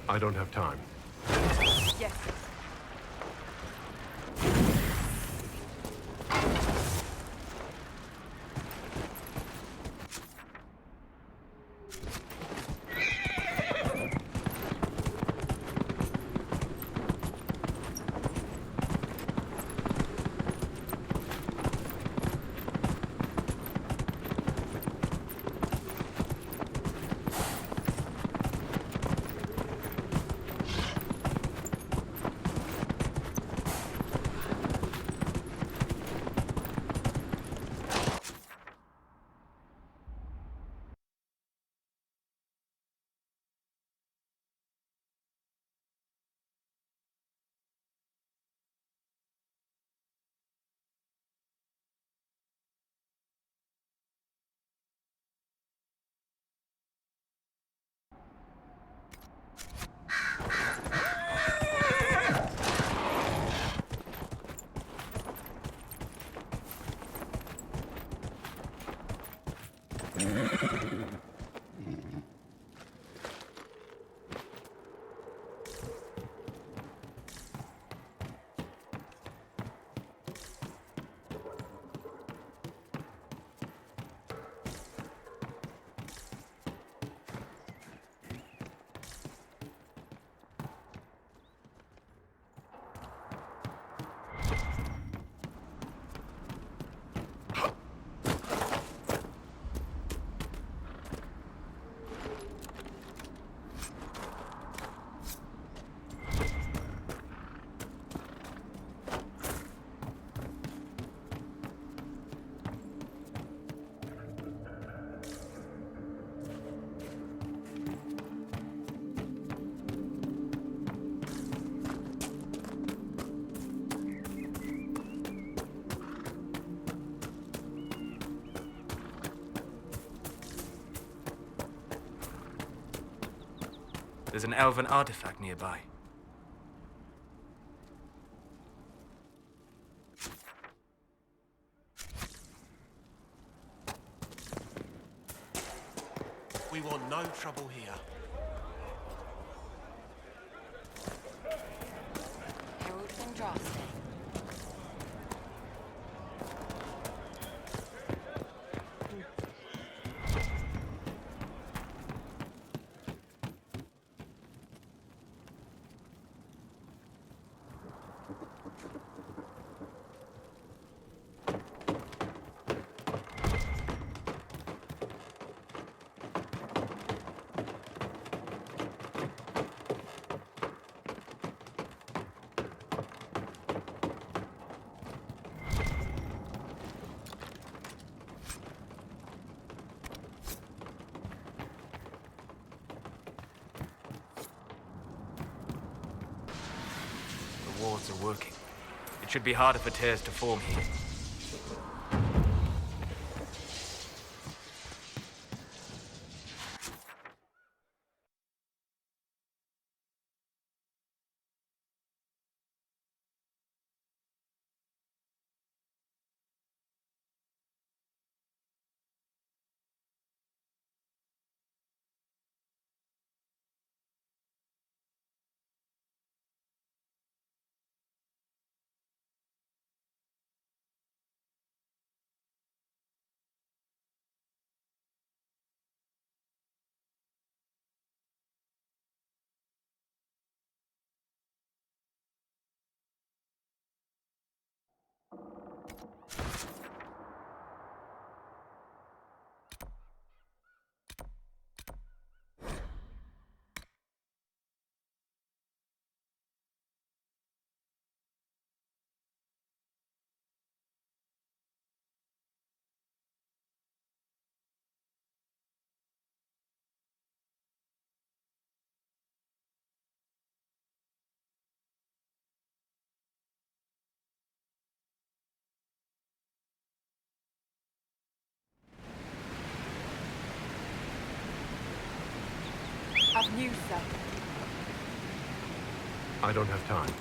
I don't have time. Yes. There's an elven artifact nearby. We want no trouble here. Herald and Drastic. The wards are working. It should be harder for tears to form here. Of news, sir. I don't have time.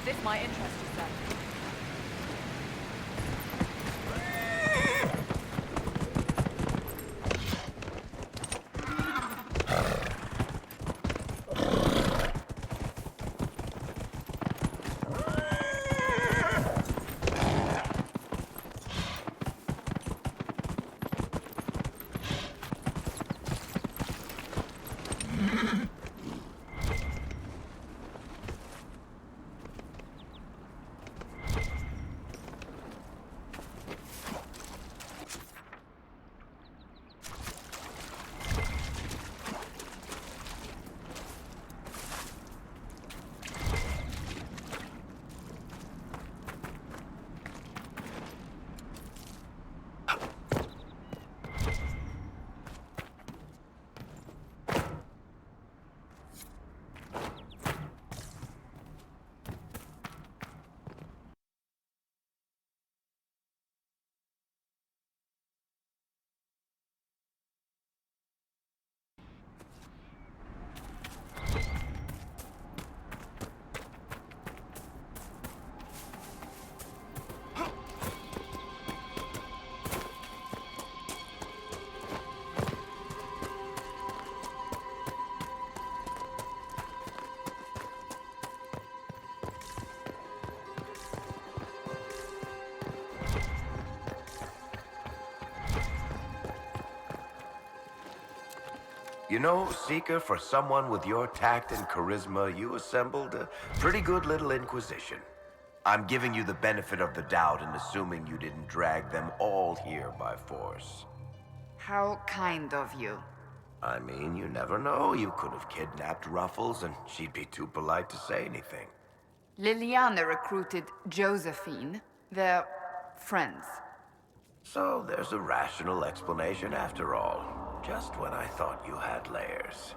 This might interest you, sir. You know, Seeker, for someone with your tact and charisma, you assembled a pretty good little inquisition. I'm giving you the benefit of the doubt and assuming you didn't drag them all here by force. How kind of you. I mean, you never know. You could have kidnapped Ruffles and she'd be too polite to say anything. Liliana recruited Josephine. They're friends. So there's a rational explanation after all. Just when I thought you had layers.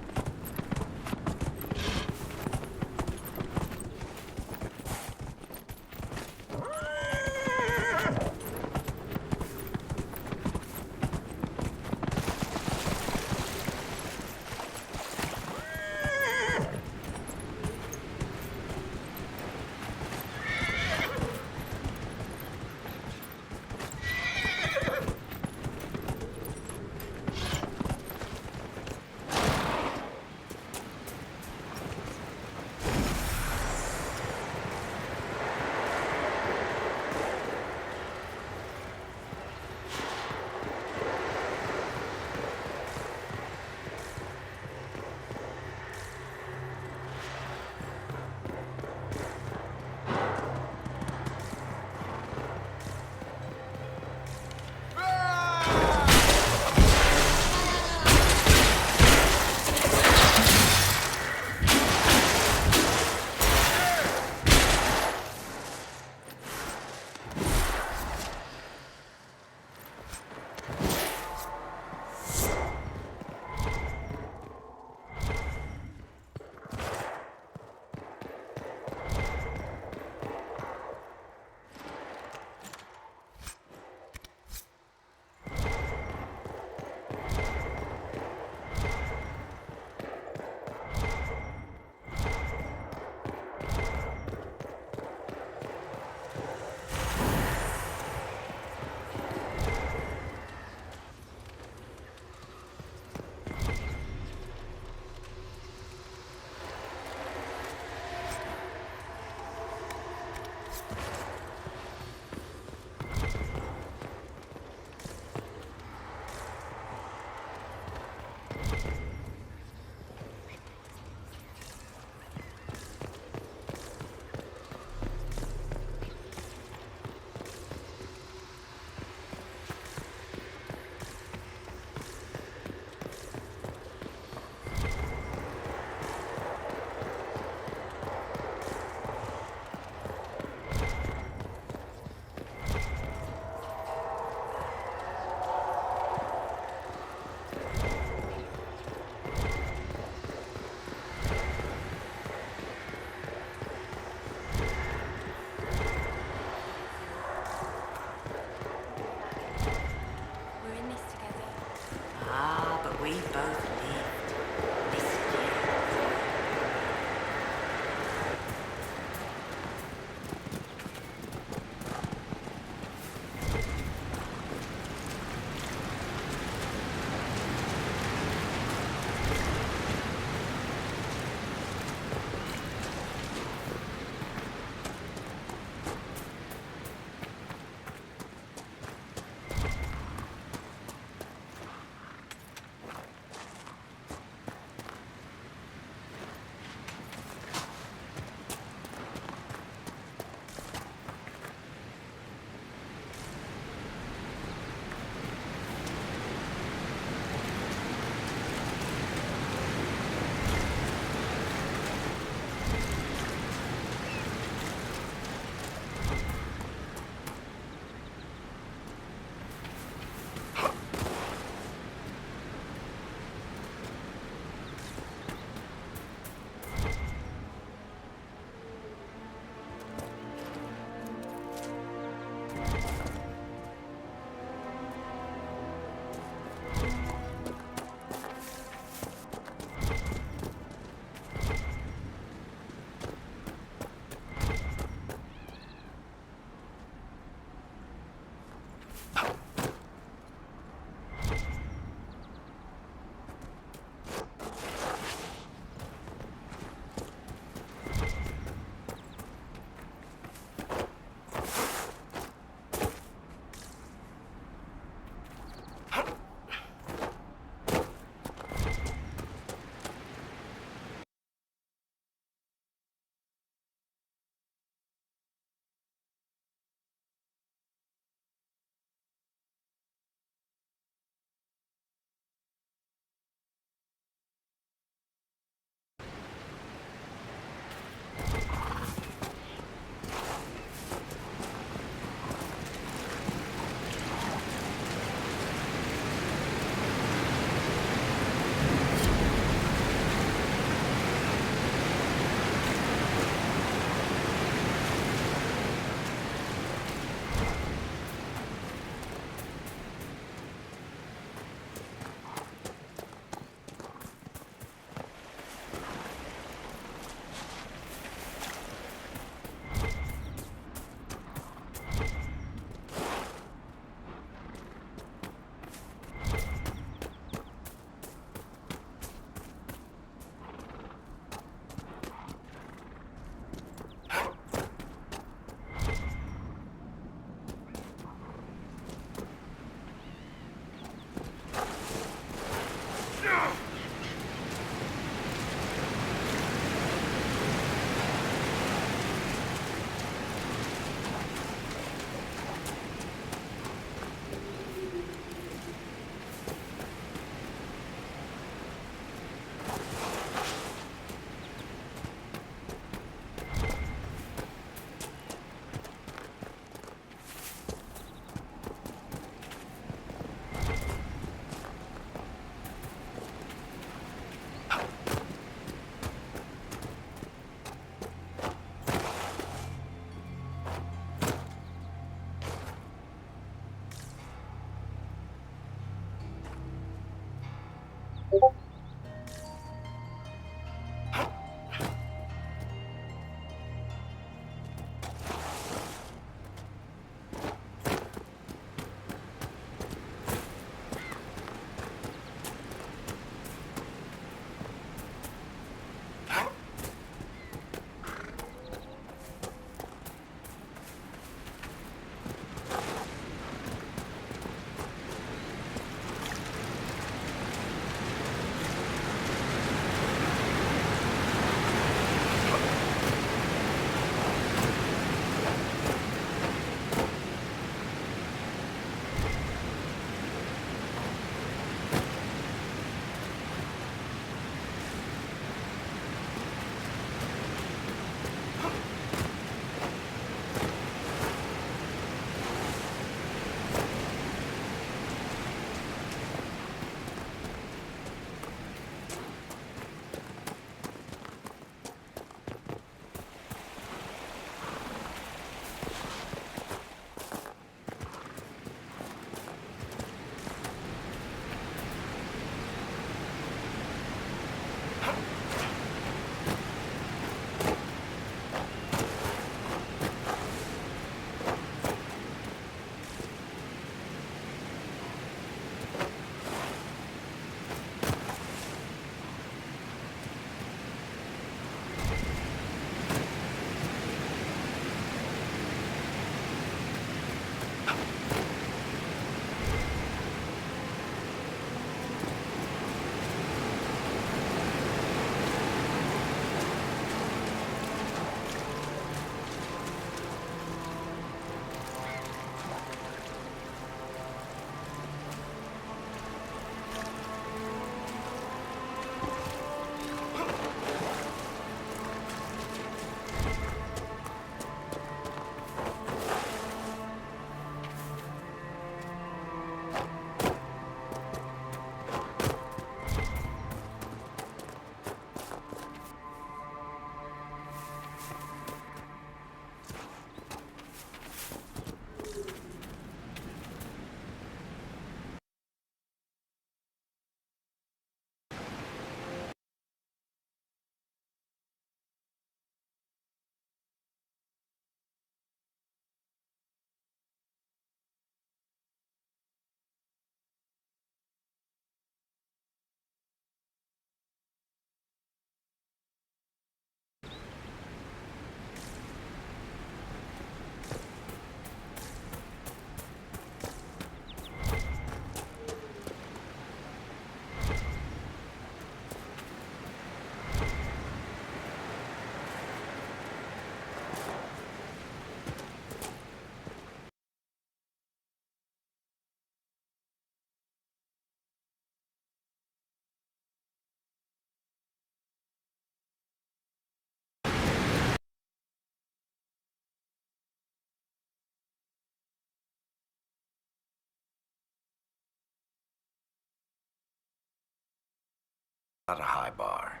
Not a high bar.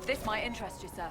This might interest you, sir.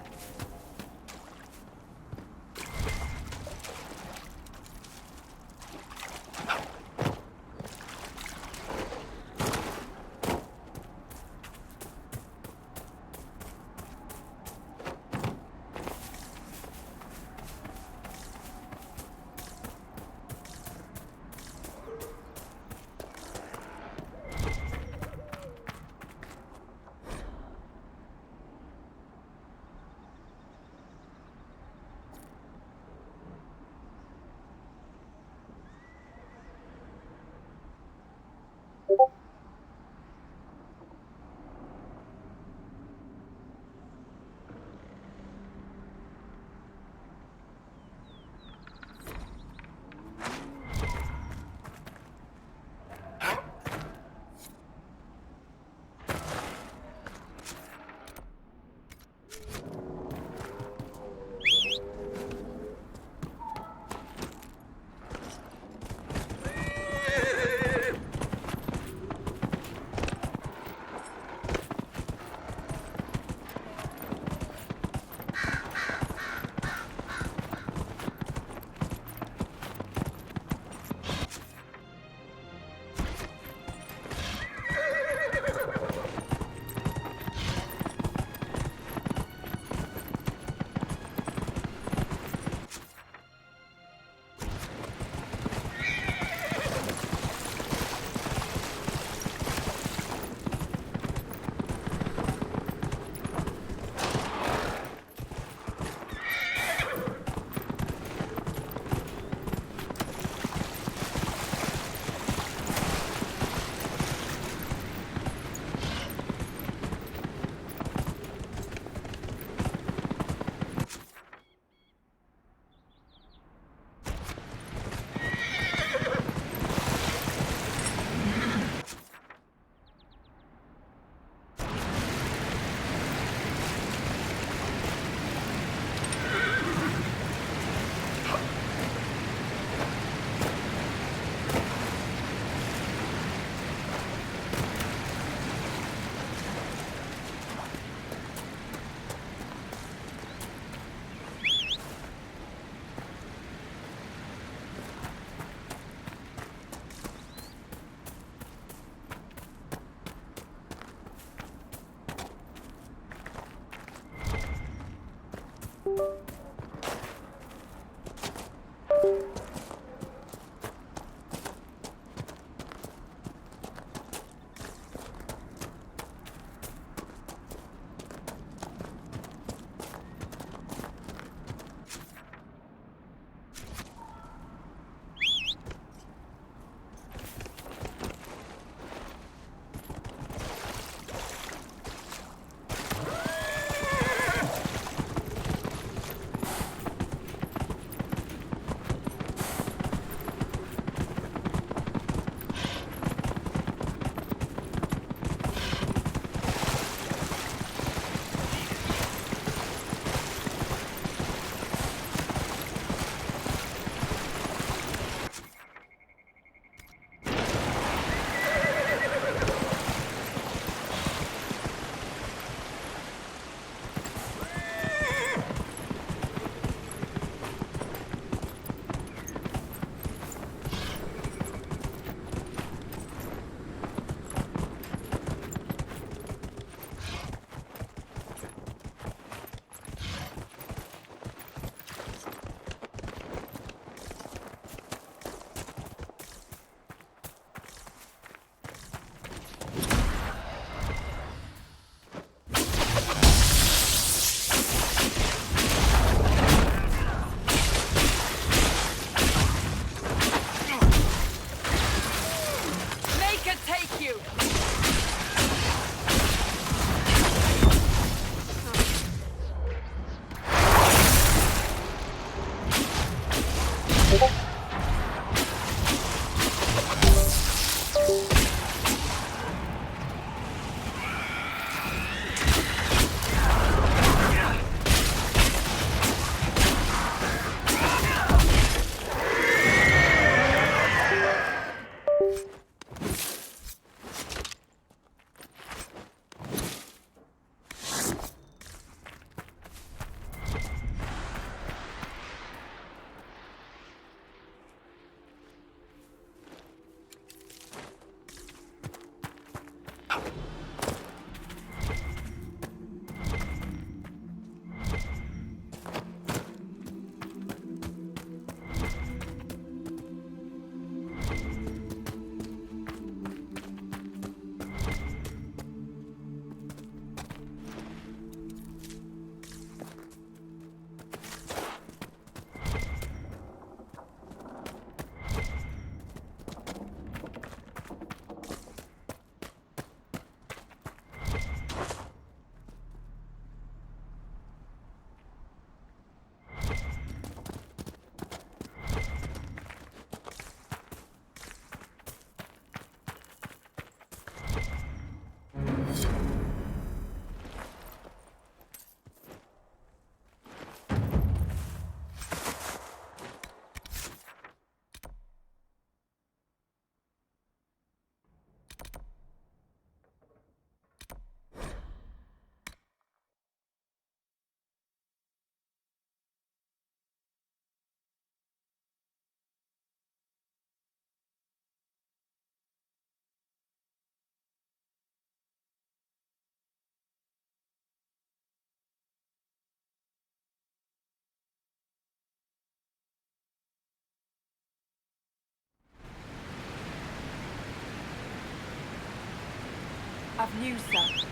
I've news, sir.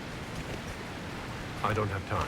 I don't have time.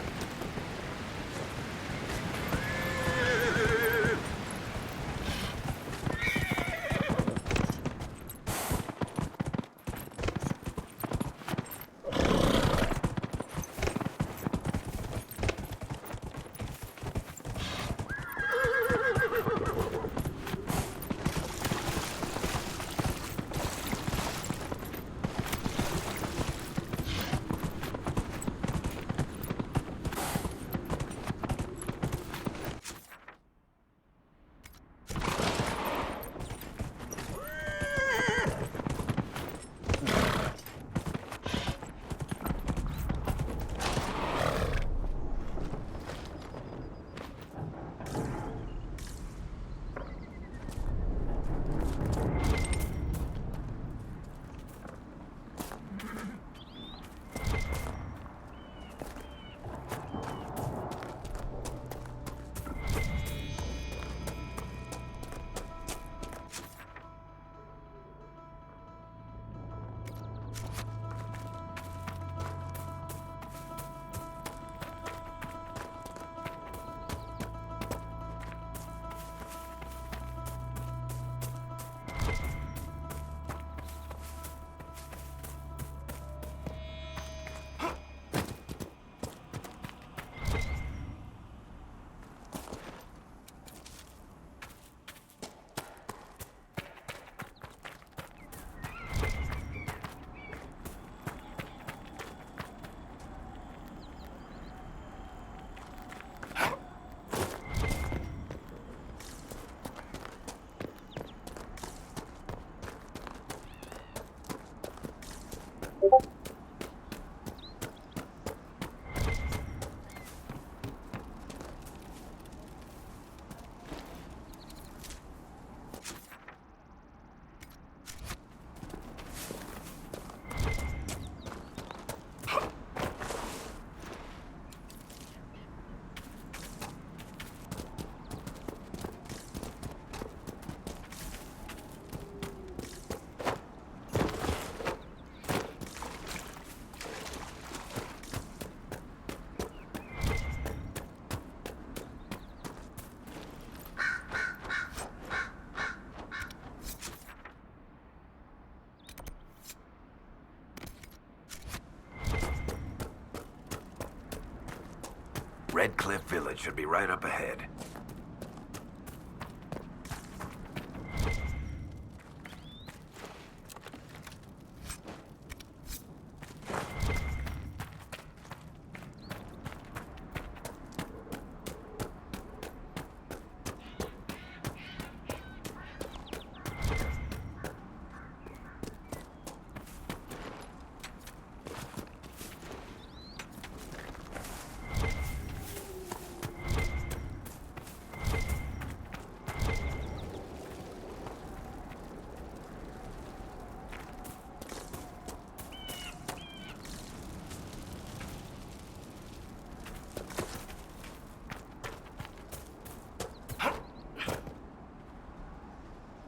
Red Cliff Village should be right up ahead.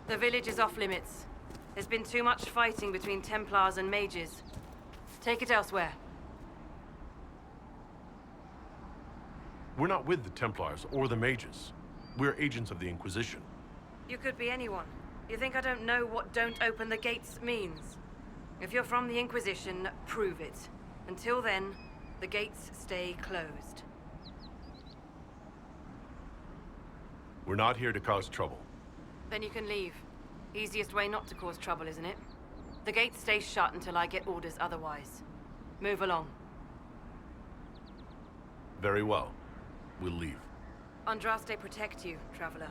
The village is off limits. There's been too much fighting between Templars and mages. Take it elsewhere. We're not with the Templars or the mages. We're agents of the Inquisition. You could be anyone. You think I don't know what "don't open the gates" means? If you're from the Inquisition, prove it. Until then, the gates stay closed. We're not here to cause trouble. Then you can leave. Easiest way not to cause trouble, isn't it? The gates stay shut until I get orders otherwise. Move along. Very well. We'll leave. Andraste protect you, traveler.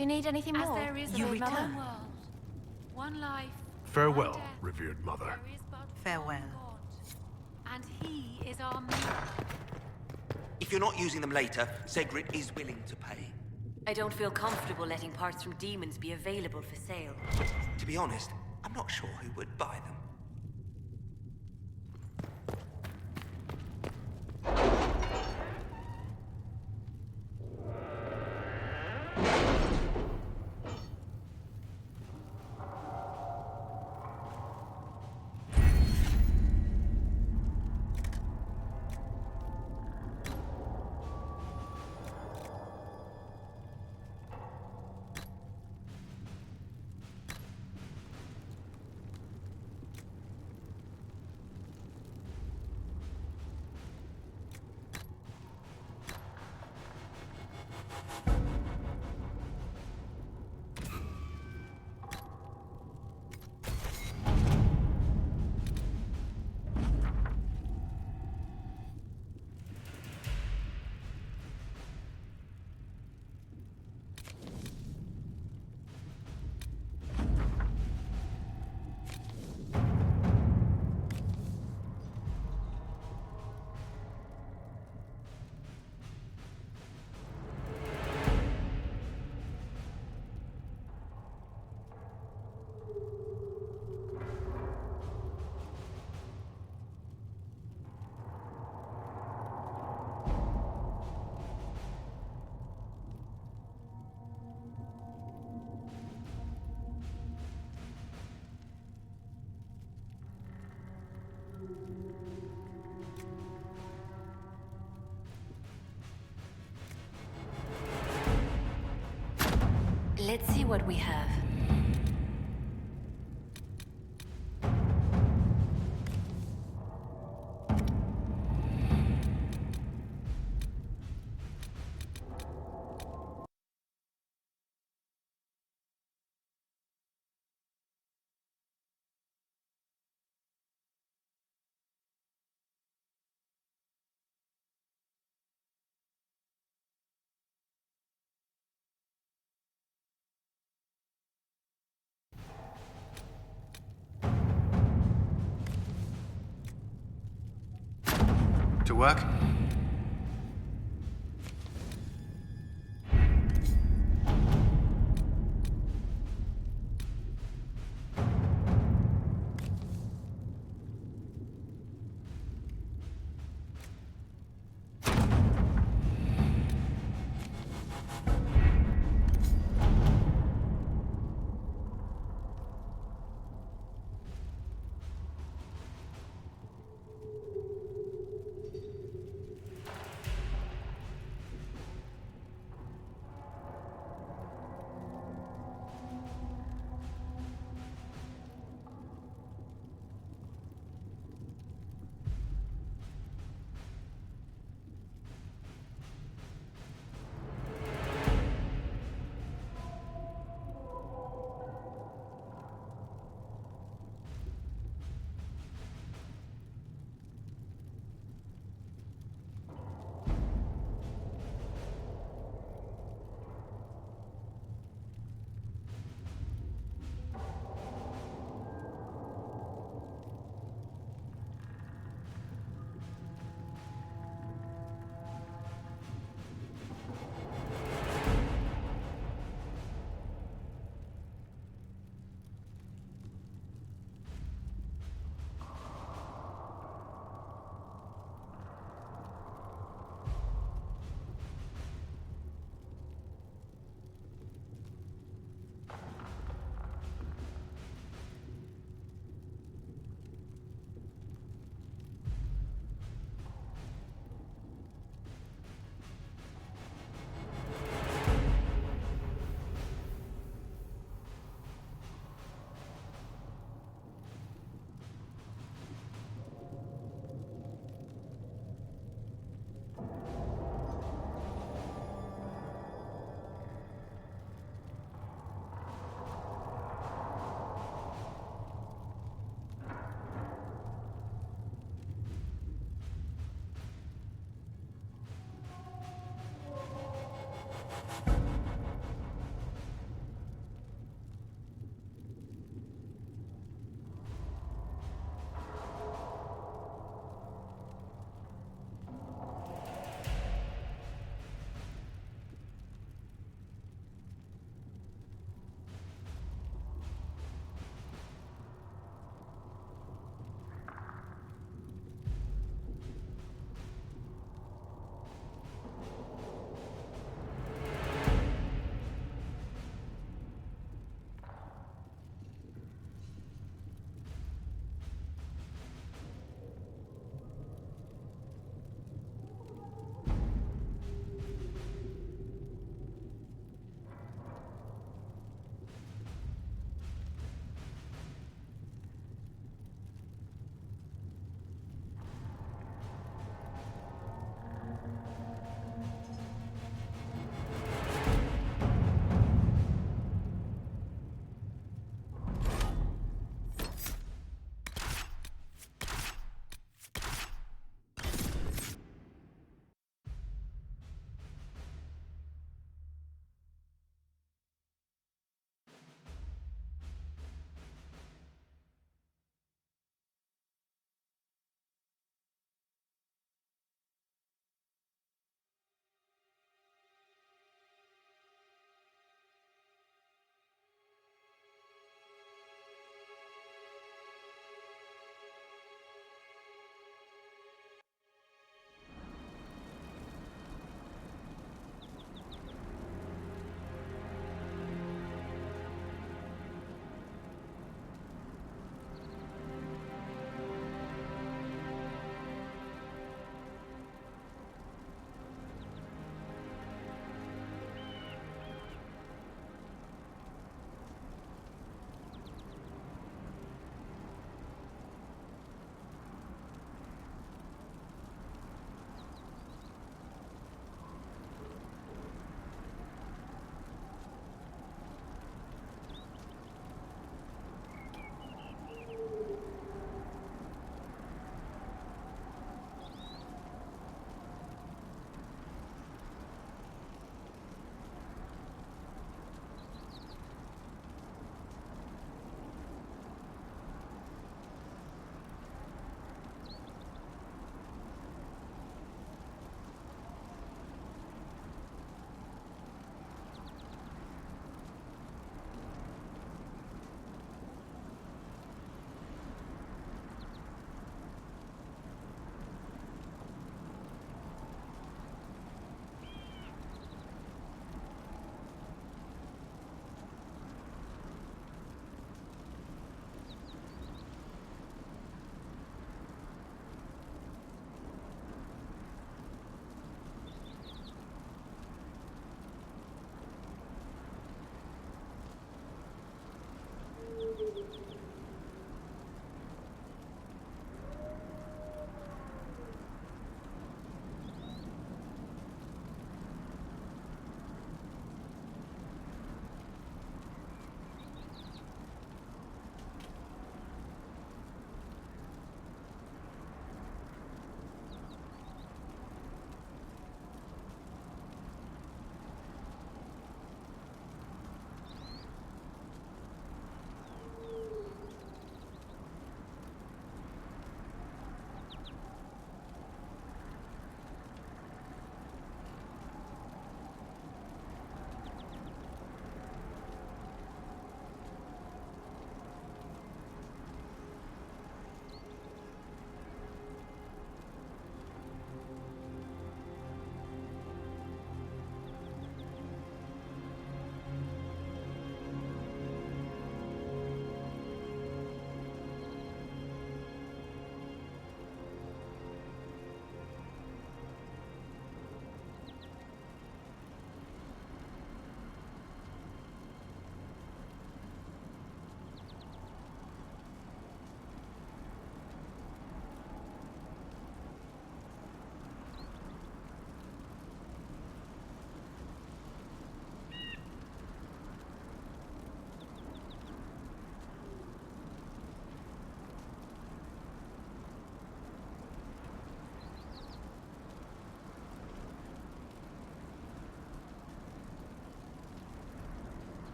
Do you need anything As more? there is You a return. one world, one life, Farewell, one death. revered mother. There is but one Farewell. God, and he is our mirror. If you're not using them later, Zegrit is willing to pay. I don't feel comfortable letting parts from demons be available for sale. To be honest, I'm not sure who would buy them. Let's see what we have. To work?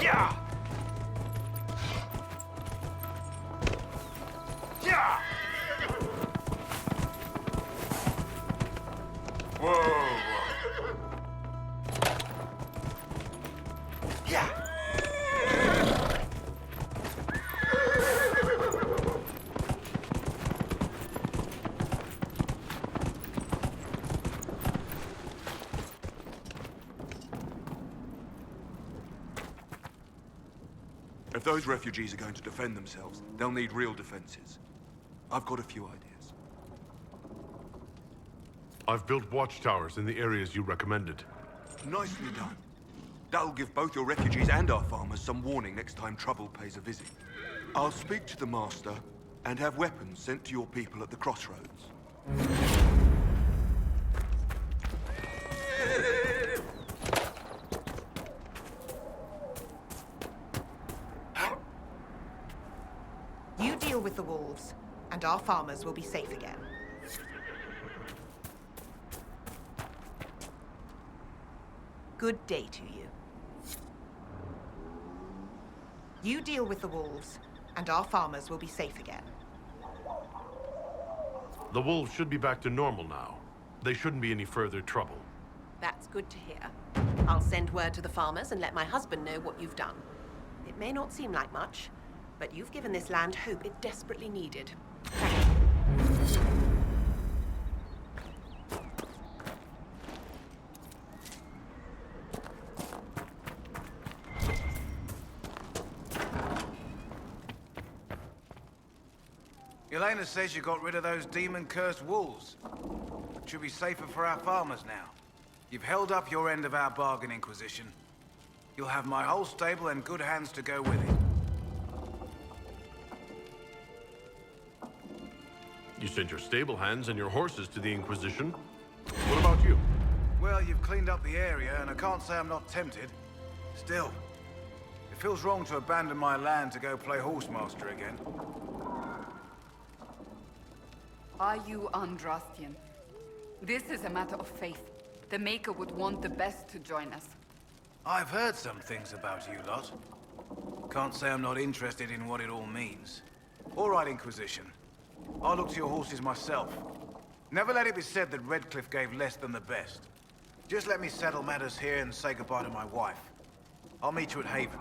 Yeah! Yeah! Whoa! Yeah! If those refugees are going to defend themselves, they'll need real defenses. I've got a few ideas. I've built watchtowers in the areas you recommended. Nicely done. That'll give both your refugees and our farmers some warning next time trouble pays a visit. I'll speak to the Master and have weapons sent to your people at the crossroads. You deal with the wolves, and our farmers will be safe again. Good day to you. You deal with the wolves, and our farmers will be safe again. The wolves should be back to normal now. They shouldn't be any further trouble. That's good to hear. I'll send word to the farmers and let my husband know what you've done. It may not seem like much, but you've given this land hope it desperately needed. Thank you. Elena says you got rid of those demon-cursed wolves. Should be safer for our farmers now. You've held up your end of our bargain, Inquisition. You'll have my whole stable and good hands to go with it. You sent your stable hands and your horses to the Inquisition. What about you? Well, you've cleaned up the area, and I can't say I'm not tempted. Still, it feels wrong to abandon my land to go play horsemaster again. Are you Andrastian? This is a matter of faith. The Maker would want the best to join us. I've heard some things about you lot. Can't say I'm not interested in what it all means. All right, Inquisition. I'll look to your horses myself. Never let it be said that Redcliffe gave less than the best. Just let me settle matters here and say goodbye to my wife. I'll meet you at Haven.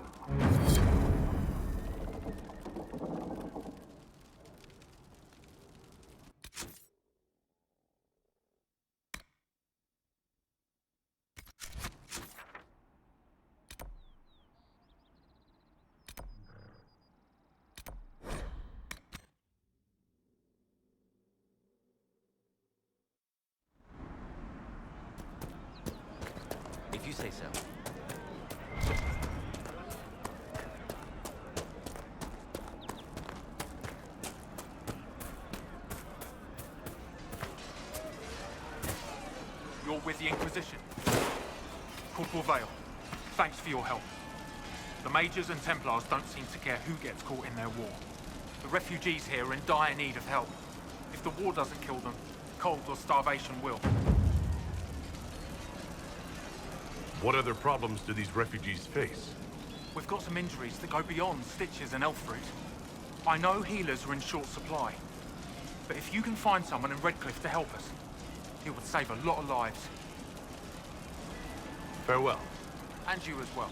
If you say so. You're with the Inquisition. Corporal Vale, thanks for your help. The Mages and Templars don't seem to care who gets caught in their war. The refugees here are in dire need of help. If the war doesn't kill them, cold or starvation will. What other problems do these refugees face? We've got some injuries that go beyond stitches and elf fruit. I know healers are in short supply, but if you can find someone in Redcliffe to help us, it would save a lot of lives. Farewell. And you as well.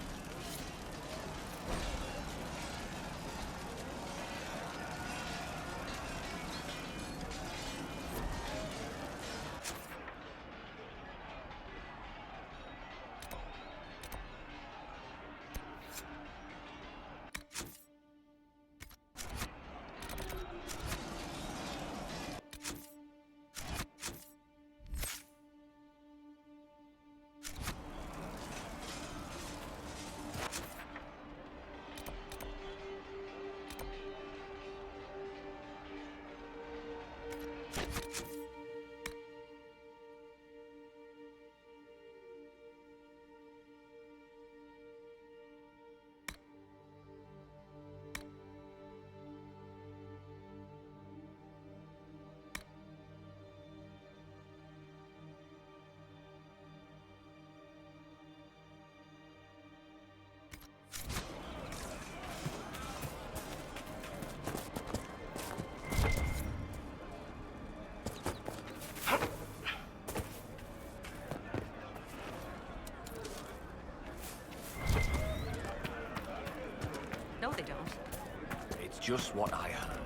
just what I heard.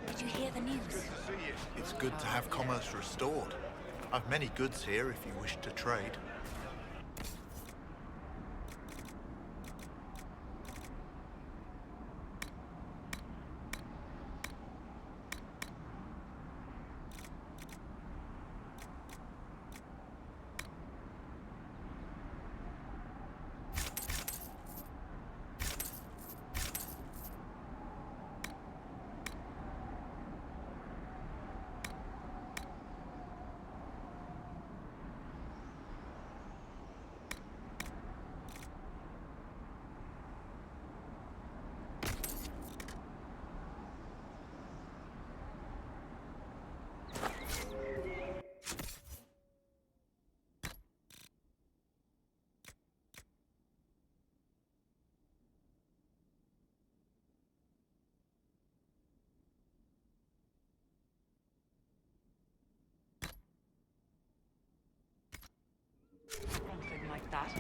Did you hear the news? It's good to have commerce restored. I've many goods here if you wish to trade. Something like that.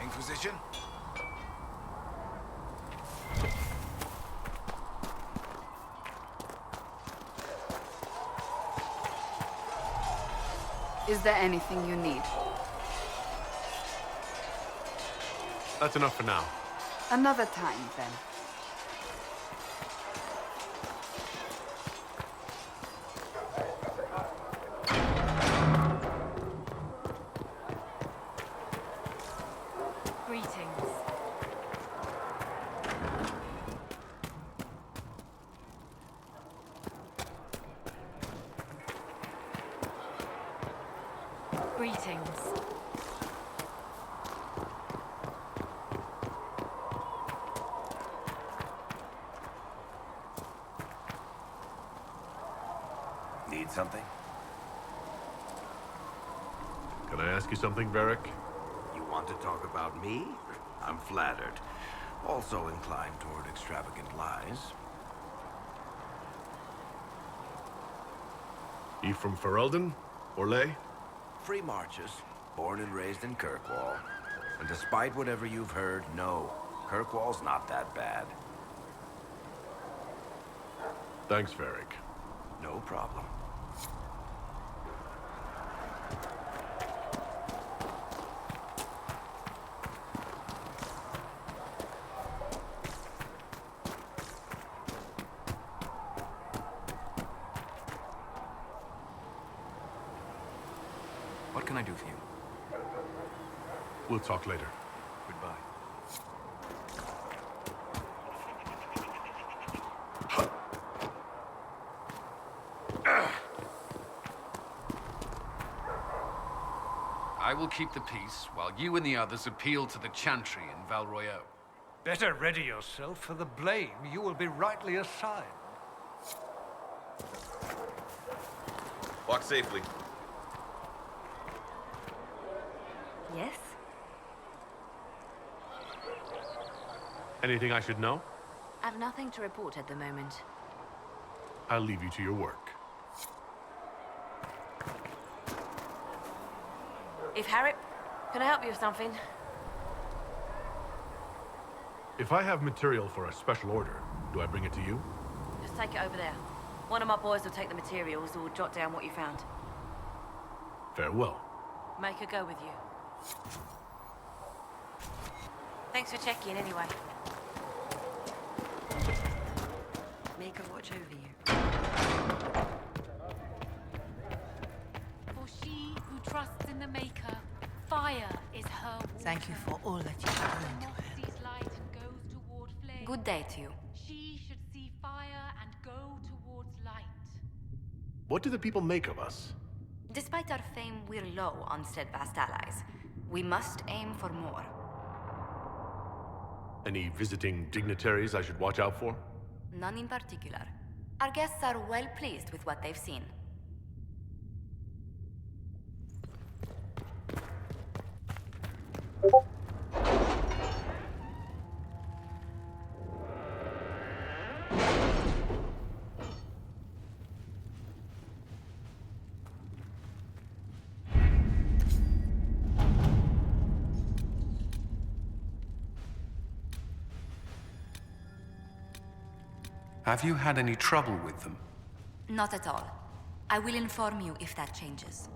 Inquisition? Is there anything you need? That's enough for now. Another time, then. Greetings. Greetings. Need something? Can I ask you something, Varric? You want to talk about me? I'm flattered. Also inclined toward extravagant lies. You from Ferelden? Orlais? Free marches, born and raised in Kirkwall. And despite whatever you've heard, no, Kirkwall's not that bad. Thanks, Varric. No problem. What can I do for you? We'll talk later. Goodbye. I will keep the peace while you and the others appeal to the Chantry in Val Royeaux. Better ready yourself for the blame you will be rightly assigned. Walk safely. Yes? Anything I should know? I've nothing to report at the moment. I'll leave you to your work. If Harry... Can I help you with something? If I have material for a special order, do I bring it to you? Just take it over there. One of my boys will take the materials or jot down what you found. Farewell. Make her go with you. Thanks for checking anyway. Make her watch over you. For she who trusts in the Maker, fire is her water. Thank you for all that you have done. Sees light and goes toward flame. Good day to you. She should see fire and go towards light. What do the people make of us? Despite our fame, we're low on steadfast allies. We must aim for more. Any visiting dignitaries I should watch out for? None in particular. Our guests are well pleased with what they've seen. Have you had any trouble with them? Not at all. I will inform you if that changes.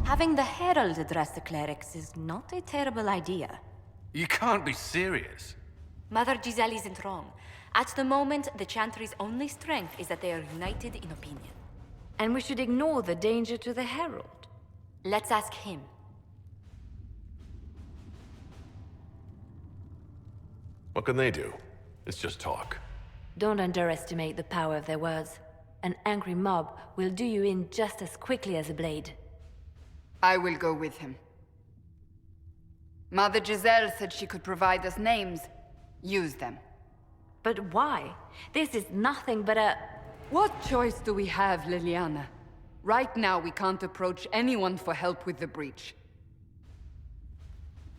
Having the Herald address the clerics is not a terrible idea. You can't be serious. Mother Giselle isn't wrong. At the moment, the Chantry's only strength is that they are united in opinion. And we should ignore the danger to the Herald. Let's ask him. What can they do? It's just talk. Don't underestimate the power of their words. An angry mob will do you in just as quickly as a blade. I will go with him. Mother Giselle said she could provide us names. Use them. But why? This is nothing but a... What choice do we have, Liliana? Right now, we can't approach anyone for help with the breach.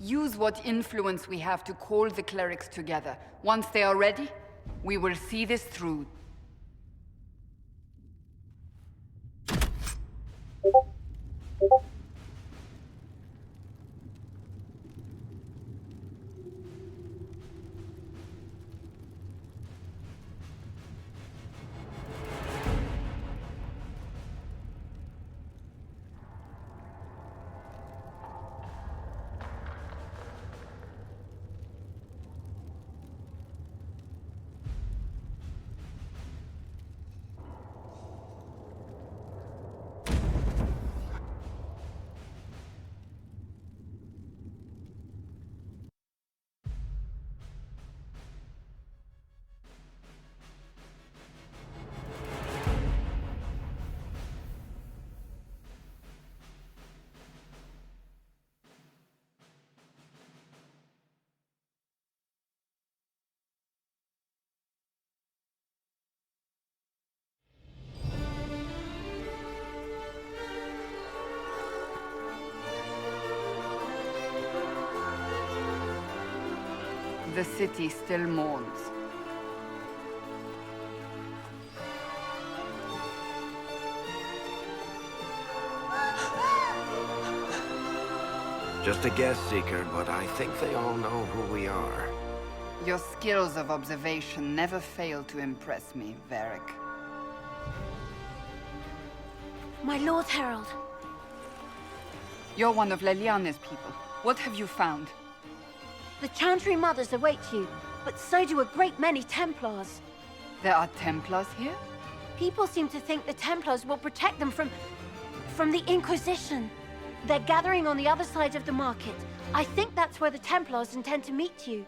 Use what influence we have to call the clerics together. Once they are ready, we will see this through. The city still mourns. Just a guess, Seeker, but I think they all know who we are. Your skills of observation never fail to impress me, Varric. My Lord Herald. You're one of Leliane's people. What have you found? The Chantry Mothers await you, but so do a great many Templars. There are Templars here? People seem to think the Templars will protect them from the Inquisition. They're gathering on the other side of the market. I think that's where the Templars intend to meet you.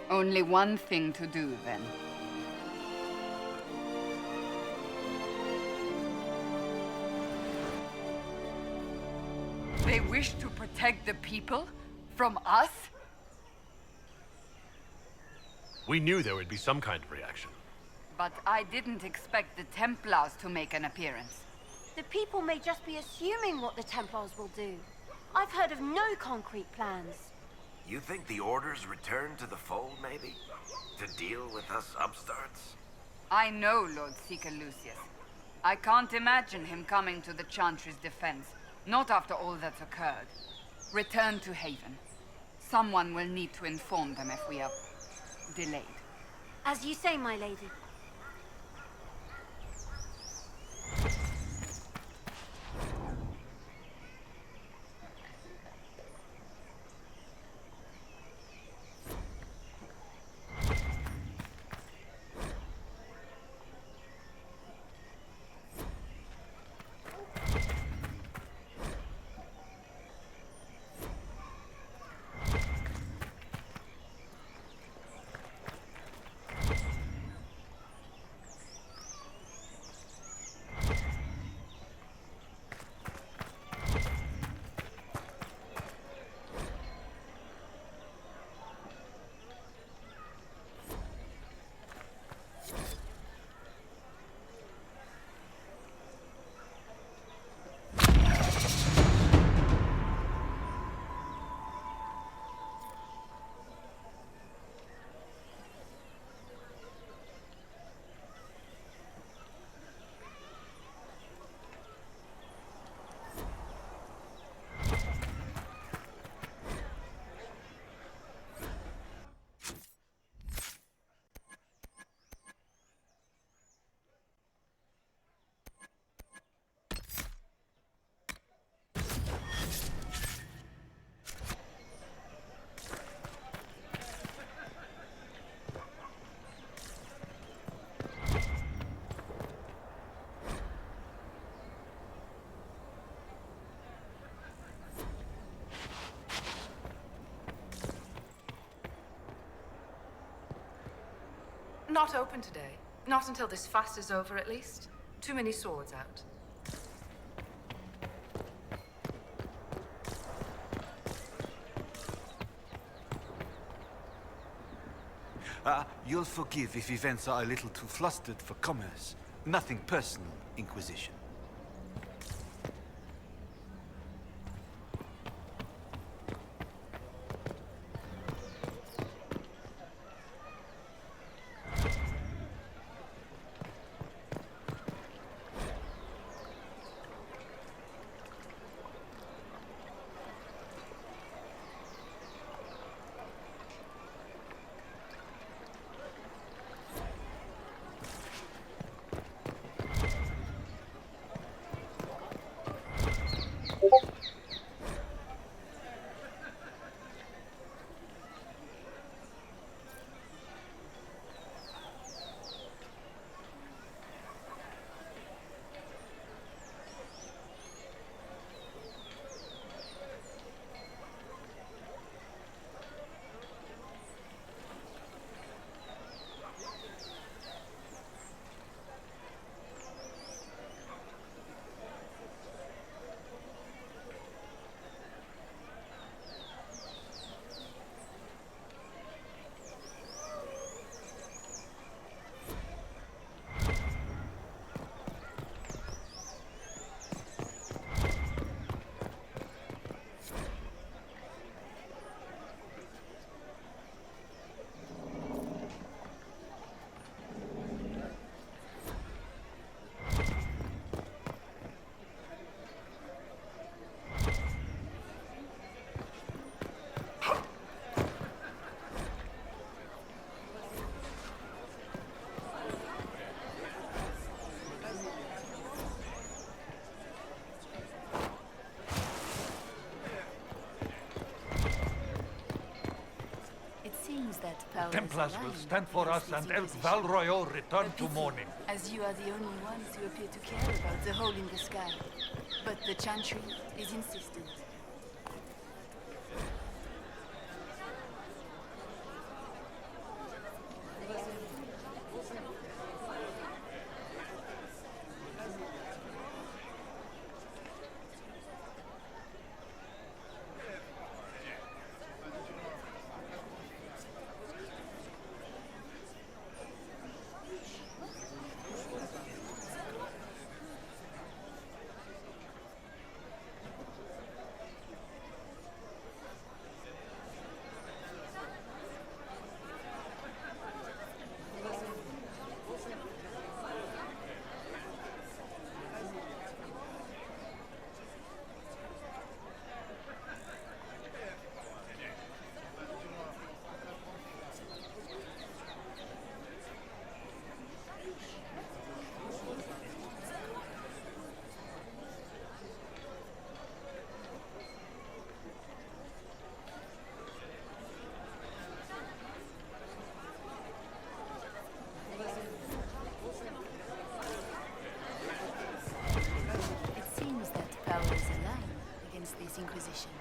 Only one thing to do, then. They wish to protect the people? From us? We knew there would be some kind of reaction. But I didn't expect the Templars to make an appearance. The people may just be assuming what the Templars will do. I've heard of no concrete plans. You think the Order's return to the fold, maybe? To deal with us upstarts? I know Lord Seeker Lucius. I can't imagine him coming to the Chantry's defense. Not after all that's occurred. Return to Haven. Someone will need to inform them if we are delayed. As you say, my lady. Not open today. Not until this fast is over, at least. Too many swords out. You'll forgive if events are a little too flustered for commerce. Nothing personal, Inquisition. The Templars will stand for us and help Val Royal return to mourning. As you are the only ones who appear to care about the hole in the sky. But the Chantry is insistent. Inquisition.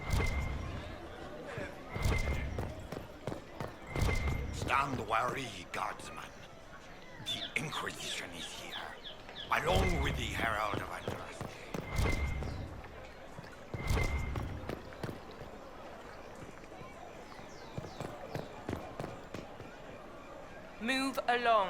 Stand wary, guardsman. The Inquisition is here, along with the Herald of Andraste. Move along.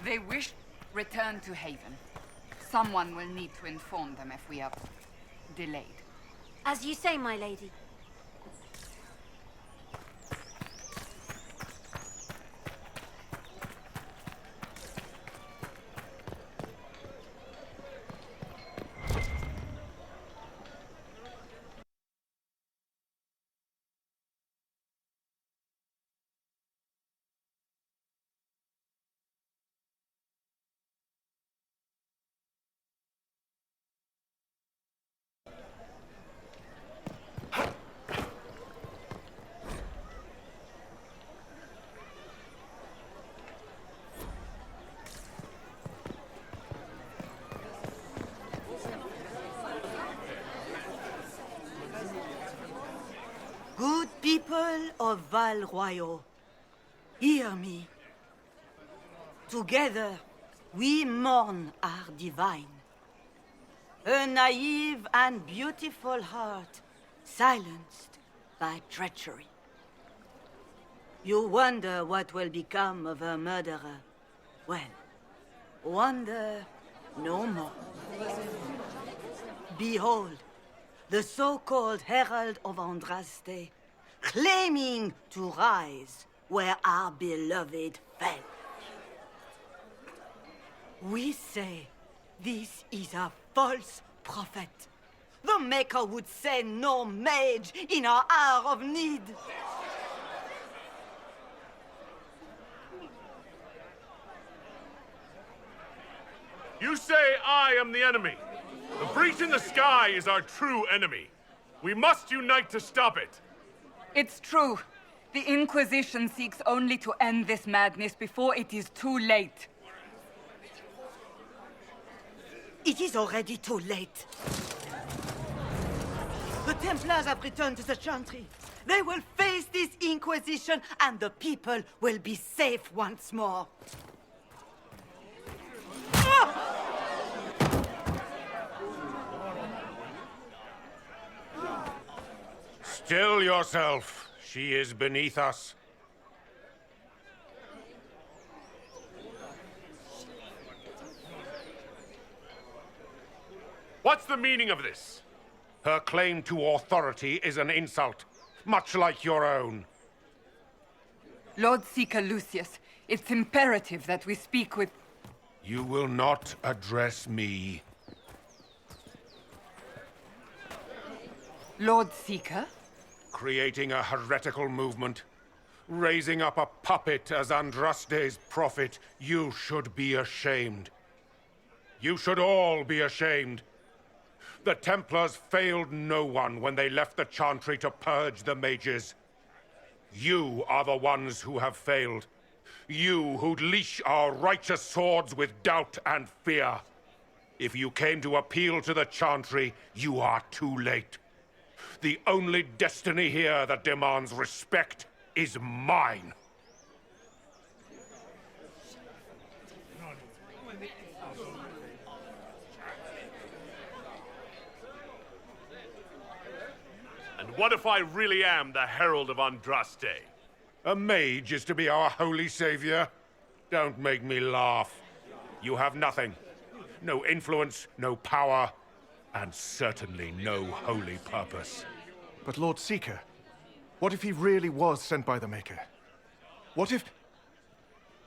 They wish return to Haven. Someone will need to inform them if we are delayed. As you say, my lady. Good people of Val Royal, hear me. Together, we mourn our divine. A naive and beautiful heart, silenced by treachery. You wonder what will become of a murderer. Well, wonder no more. Behold, the so-called Herald of Andraste, claiming to rise where our beloved fell. We say this is a false prophet. The Maker would send no mage in our hour of need. You say I am the enemy. The breach in the sky is our true enemy. We must unite to stop it. It's true. The Inquisition seeks only to end this madness before it is too late. It is already too late. The Templars have returned to the Chantry. They will face this Inquisition, and the people will be safe once more. Still yourself. She is beneath us. What's the meaning of this? Her claim to authority is an insult, much like your own. Lord Seeker Lucius, it's imperative that we speak with... You will not address me. Lord Seeker? Creating a heretical movement, raising up a puppet as Andraste's prophet, you should be ashamed. You should all be ashamed. The Templars failed no one when they left the Chantry to purge the mages. You are the ones who have failed. You who'd leash our righteous swords with doubt and fear. If you came to appeal to the Chantry, you are too late. The only destiny here that demands respect is mine. And what if I really am the Herald of Andraste? A mage is to be our holy savior? Don't make me laugh. You have nothing. No influence, no power, and certainly no holy purpose. But Lord Seeker, what if he really was sent by the Maker? What if...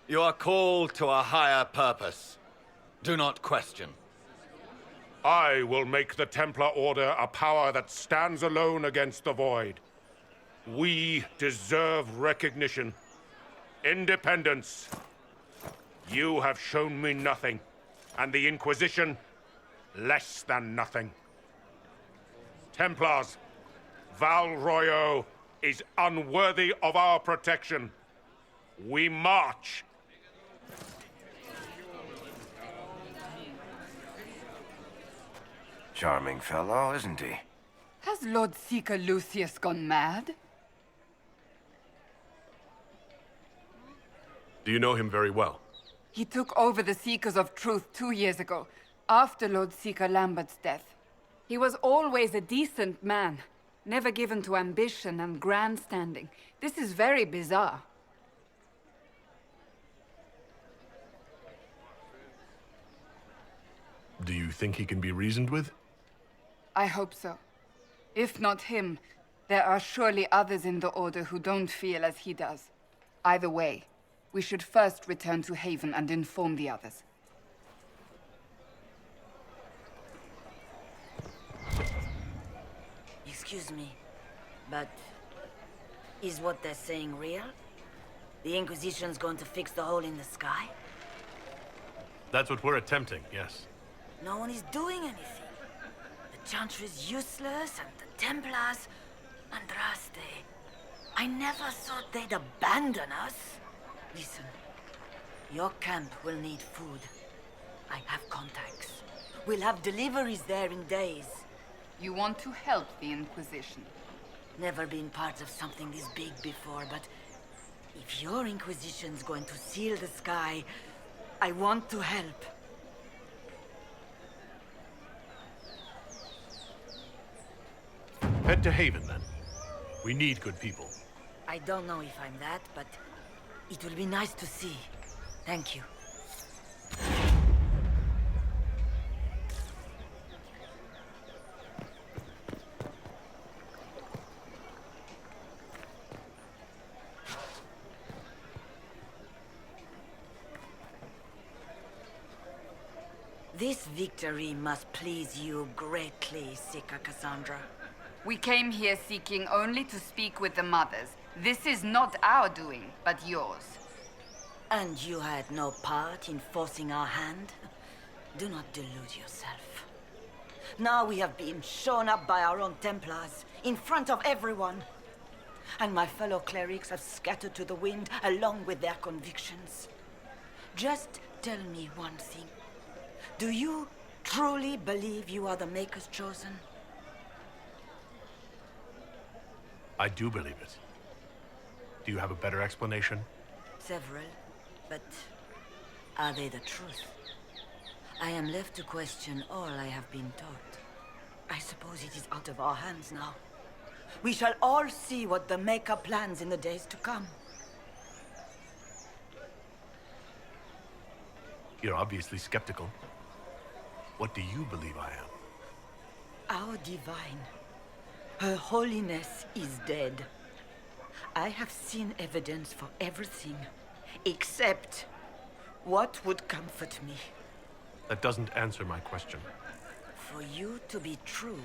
You are called to a higher purpose. Do not question. I will make the Templar Order a power that stands alone against the Void. We deserve recognition. Independence. You have shown me nothing, and the Inquisition, less than nothing. Templars, Val Royo is unworthy of our protection. We march. Charming fellow, isn't he? Has Lord Seeker Lucius gone mad? Do you know him very well? He took over the Seekers of Truth 2 years ago, after Lord Seeker Lambert's death. He was always a decent man, never given to ambition and grandstanding. This is very bizarre. Do you think he can be reasoned with? I hope so. If not him, there are surely others in the Order who don't feel as he does. Either way, we should first return to Haven and inform the others. Excuse me, but is what they're saying real? The Inquisition's going to fix the hole in the sky? That's what we're attempting, yes. No one is doing anything. The Chantry's useless, and the Templars... Andraste. I never thought they'd abandon us. Listen, your camp will need food. I have contacts. We'll have deliveries there in days. You want to help the Inquisition? Never been part of something this big before, but if your Inquisition's going to seal the sky, I want to help. Head to Haven, then. We need good people. I don't know if I'm that, but it will be nice to see. Thank you. This victory must please you greatly, Seeker Cassandra. We came here seeking only to speak with the mothers. This is not our doing, but yours. And you had no part in forcing our hand? Do not delude yourself. Now we have been shown up by our own Templars, in front of everyone. And my fellow clerics have scattered to the wind along with their convictions. Just tell me one thing. Do you truly believe you are the Maker's chosen? I do believe it. Do you have a better explanation? Several, but are they the truth? I am left to question all I have been taught. I suppose it is out of our hands now. We shall all see what the Maker plans in the days to come. You're obviously skeptical. What do you believe I am? Our divine, Her Holiness is dead. I have seen evidence for everything, except what would comfort me. That doesn't answer my question. For you to be true,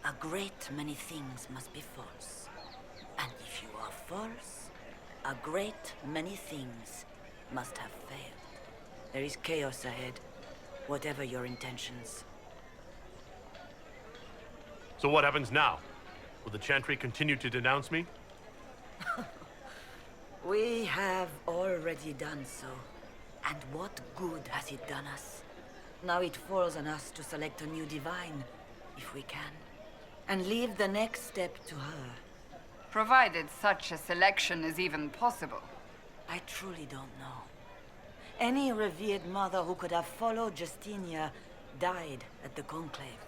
a great many things must be false. And if you are false, a great many things must have failed. There is chaos ahead, whatever your intentions. So what happens now? Will the Chantry continue to denounce me? We have already done so. And what good has it done us? Now it falls on us to select a new divine, if we can, and leave the next step to her. Provided such a selection is even possible. I truly don't know. Any revered mother who could have followed Justinia died at the Conclave.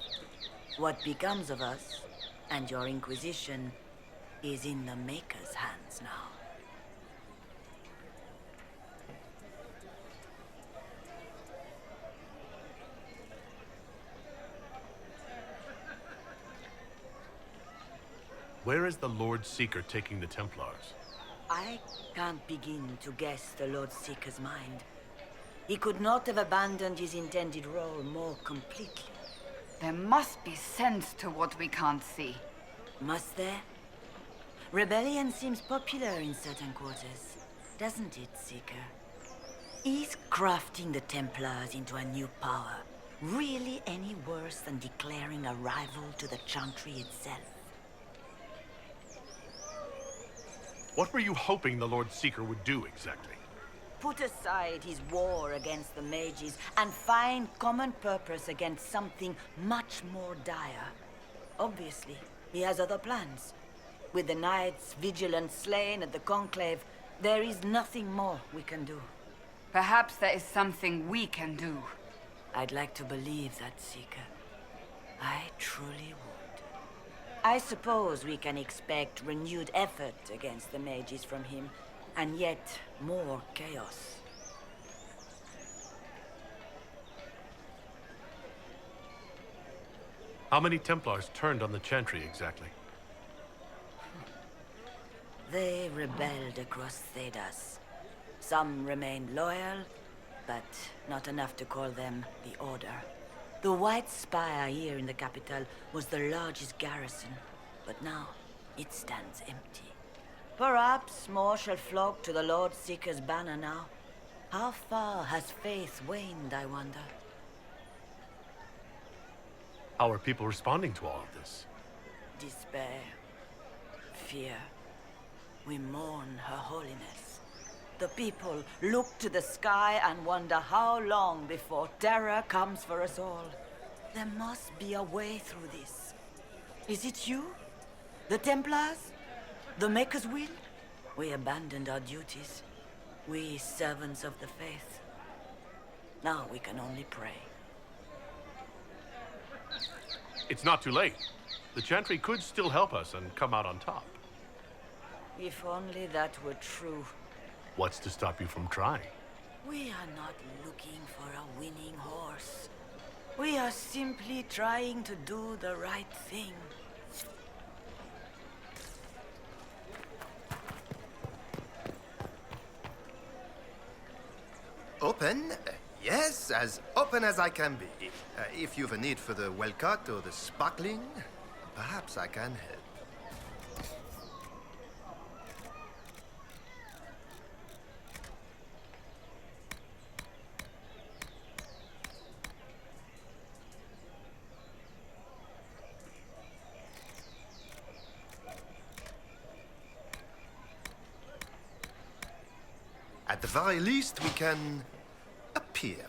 What becomes of us, and your Inquisition, is in the Maker's hands now. Where is the Lord Seeker taking the Templars? I can't begin to guess the Lord Seeker's mind. He could not have abandoned his intended role more completely. There must be sense to what we can't see. Must there? Rebellion seems popular in certain quarters, doesn't it, Seeker? Is crafting the Templars into a new power really any worse than declaring a rival to the Chantry itself? What were you hoping the Lord Seeker would do exactly? Put aside his war against the mages and find common purpose against something much more dire. Obviously, he has other plans. With the knights vigilant slain at the Conclave, there is nothing more we can do. Perhaps there is something we can do. I'd like to believe that, Seeker. I truly would. I suppose we can expect renewed effort against the mages from him, and yet more chaos. How many Templars turned on the Chantry exactly? They rebelled across Thedas. Some remained loyal, but not enough to call them the Order. The White Spire here in the capital was the largest garrison, but now it stands empty. Perhaps more shall flock to the Lord Seeker's banner now. How far has faith waned, I wonder? How are people responding to all of this? Despair. Fear. We mourn Her Holiness. The people look to the sky and wonder how long before terror comes for us all. There must be a way through this. Is it you? The Templars? The Maker's will? We abandoned our duties. We servants of the faith. Now we can only pray. It's not too late. The Chantry could still help us and come out on top. If only that were true. What's to stop you from trying? We are not looking for a winning horse. We are simply trying to do the right thing. Open? Yes, as open as I can be. If you've a need for the well-cut or the sparkling, perhaps I can help. At the very least, we can appear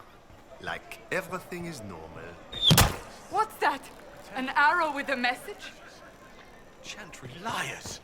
like everything is normal. What's that? An arrow with a message? Chantry liars!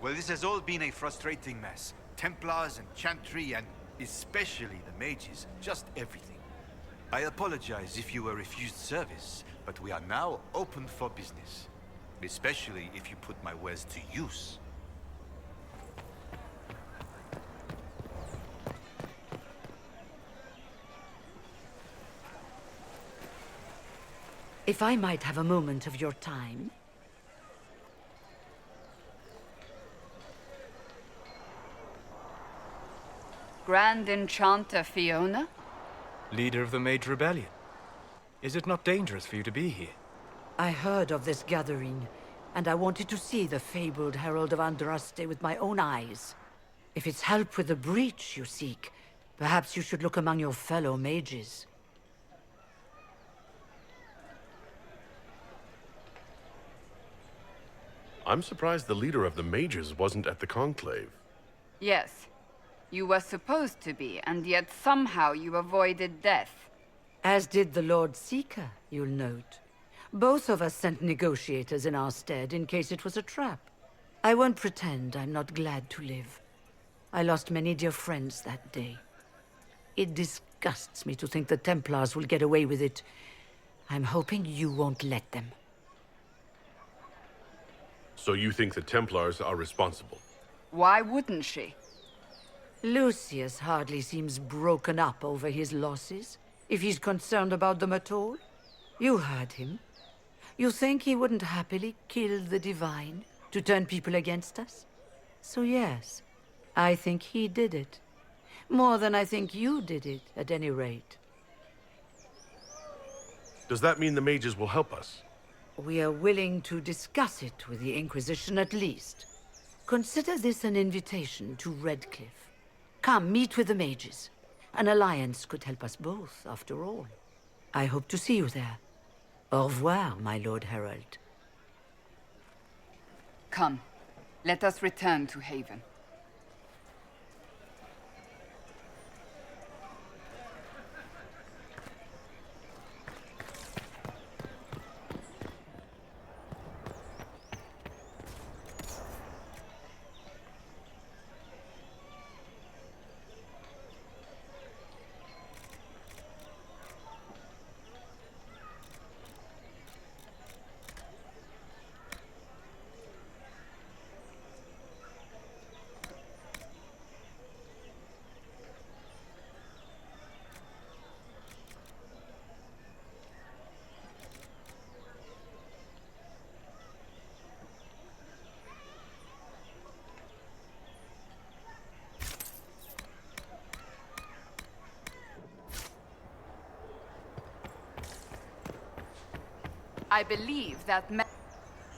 Well, this has all been a frustrating mess. Templars and Chantry and especially the mages, just everything. I apologize if you were refused service, but we are now open for business. Especially if you put my wares to use. If I might have a moment of your time. Grand Enchanter Fiona? Leader of the Mage Rebellion. Is it not dangerous for you to be here? I heard of this gathering, and I wanted to see the fabled Herald of Andraste with my own eyes. If it's help with the breach you seek, perhaps you should look among your fellow mages. I'm surprised the leader of the mages wasn't at the conclave. Yes. You were supposed to be, and yet somehow you avoided death. As did the Lord Seeker, you'll note. Both of us sent negotiators in our stead in case it was a trap. I won't pretend I'm not glad to live. I lost many dear friends that day. It disgusts me to think the Templars will get away with it. I'm hoping you won't let them. So you think the Templars are responsible? Why wouldn't she? Lucius hardly seems broken up over his losses, if he's concerned about them at all. You heard him. You think he wouldn't happily kill the Divine to turn people against us? So yes, I think he did it. More than I think you did it, at any rate. Does that mean the mages will help us? We are willing to discuss it with the Inquisition at least. Consider this an invitation to Redcliffe. Come, meet with the mages. An alliance could help us both, after all. I hope to see you there. Au revoir, my Lord Herald. Come, let us return to Haven. I believe that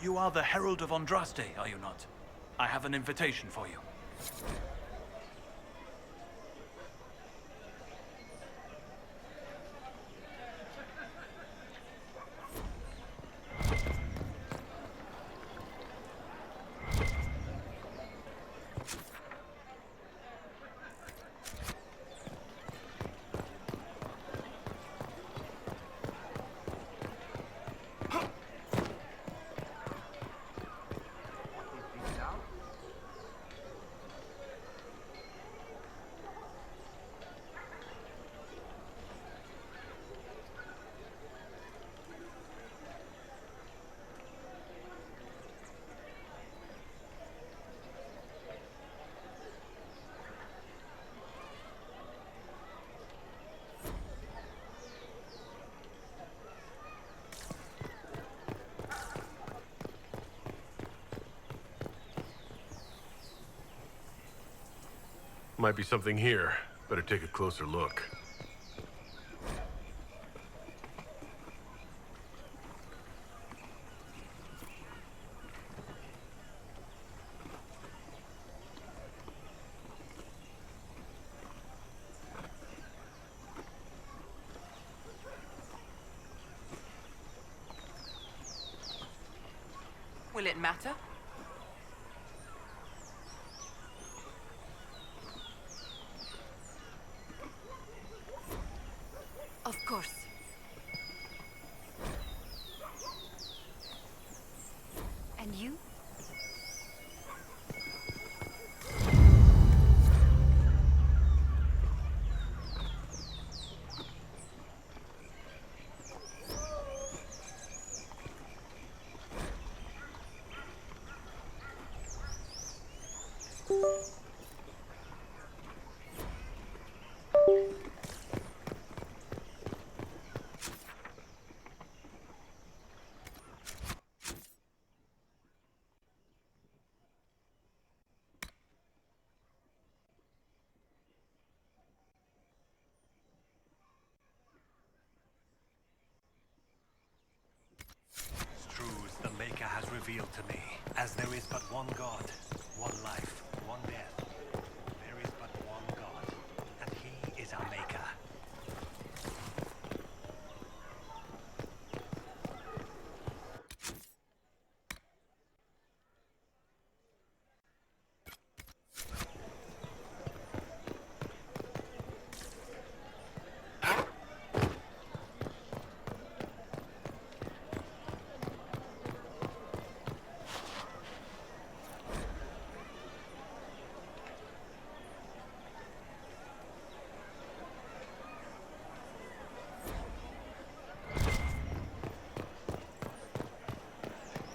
You are the Herald of Andraste, are you not? I have an invitation for you. Might be something here. Better take a closer look. Will it matter? Of course. And you? Truths the Maker has revealed to me, as there is but one God, one life, one death. There is but one God, and He is our Maker.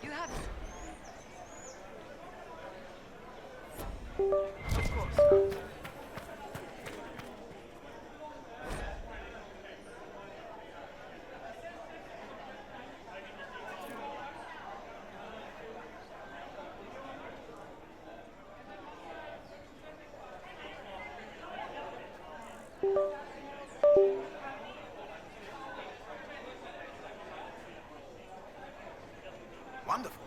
You have it. Wonderful.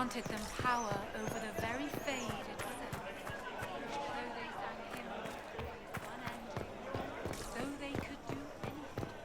granted them power over the very fade itself. Though they sang hymns to his unending, though they could do anything.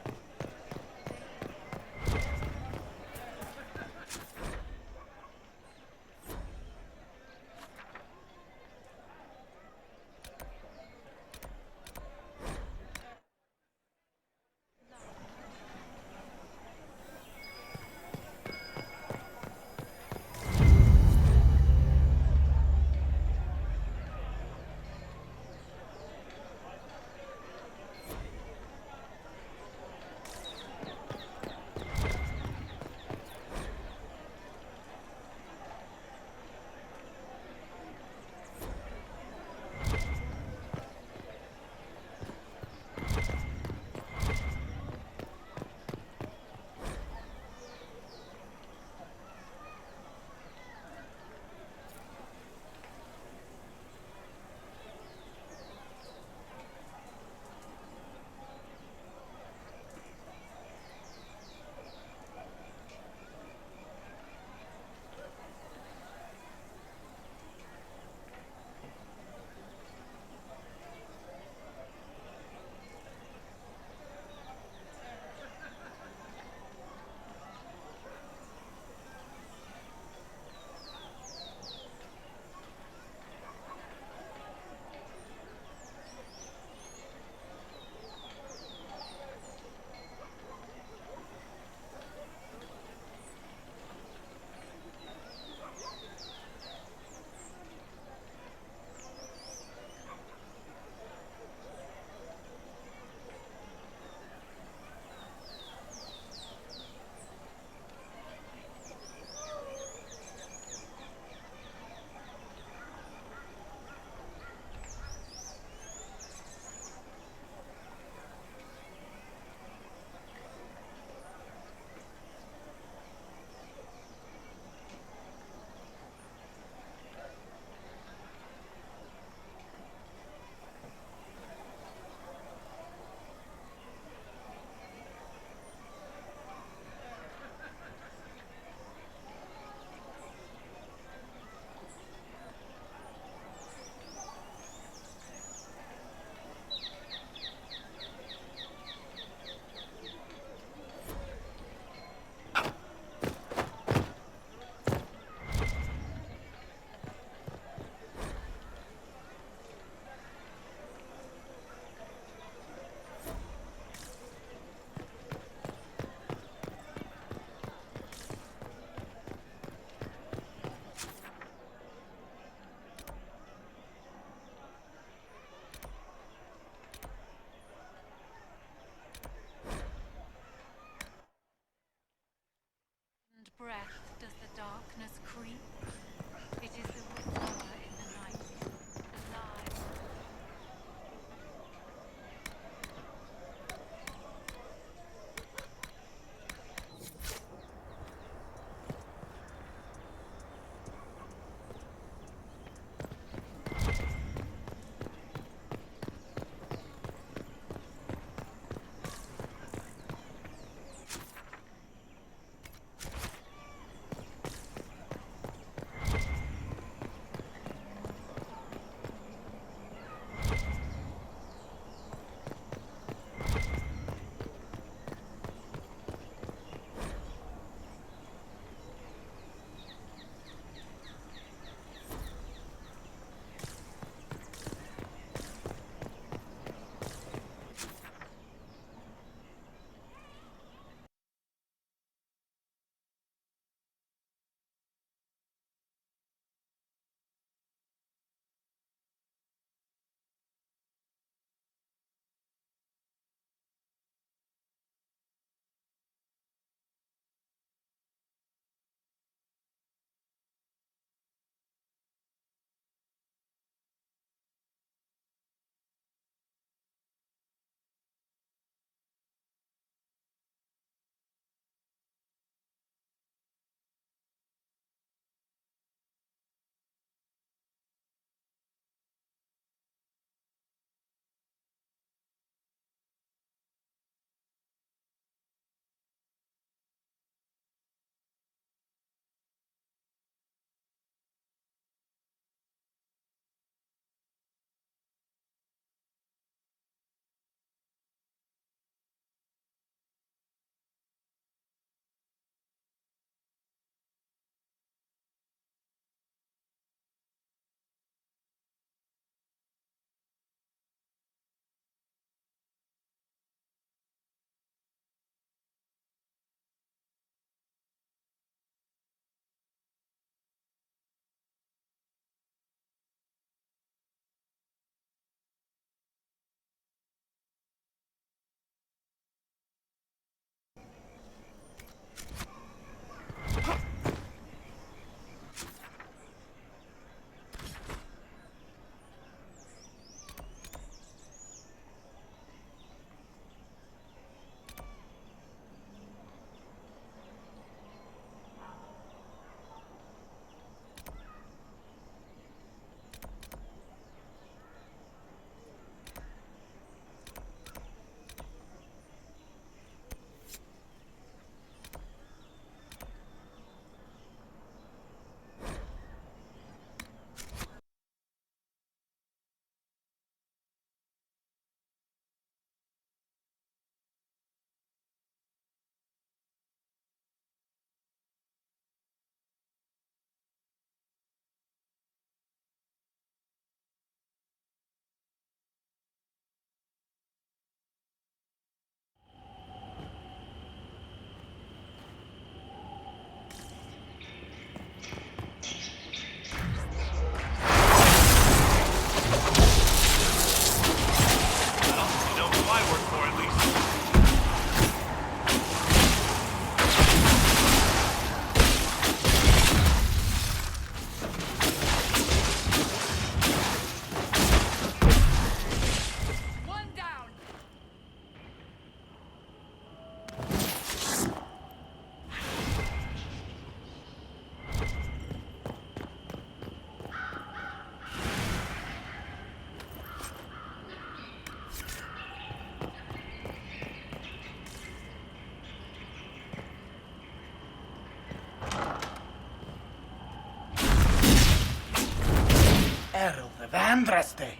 Herald of Andraste.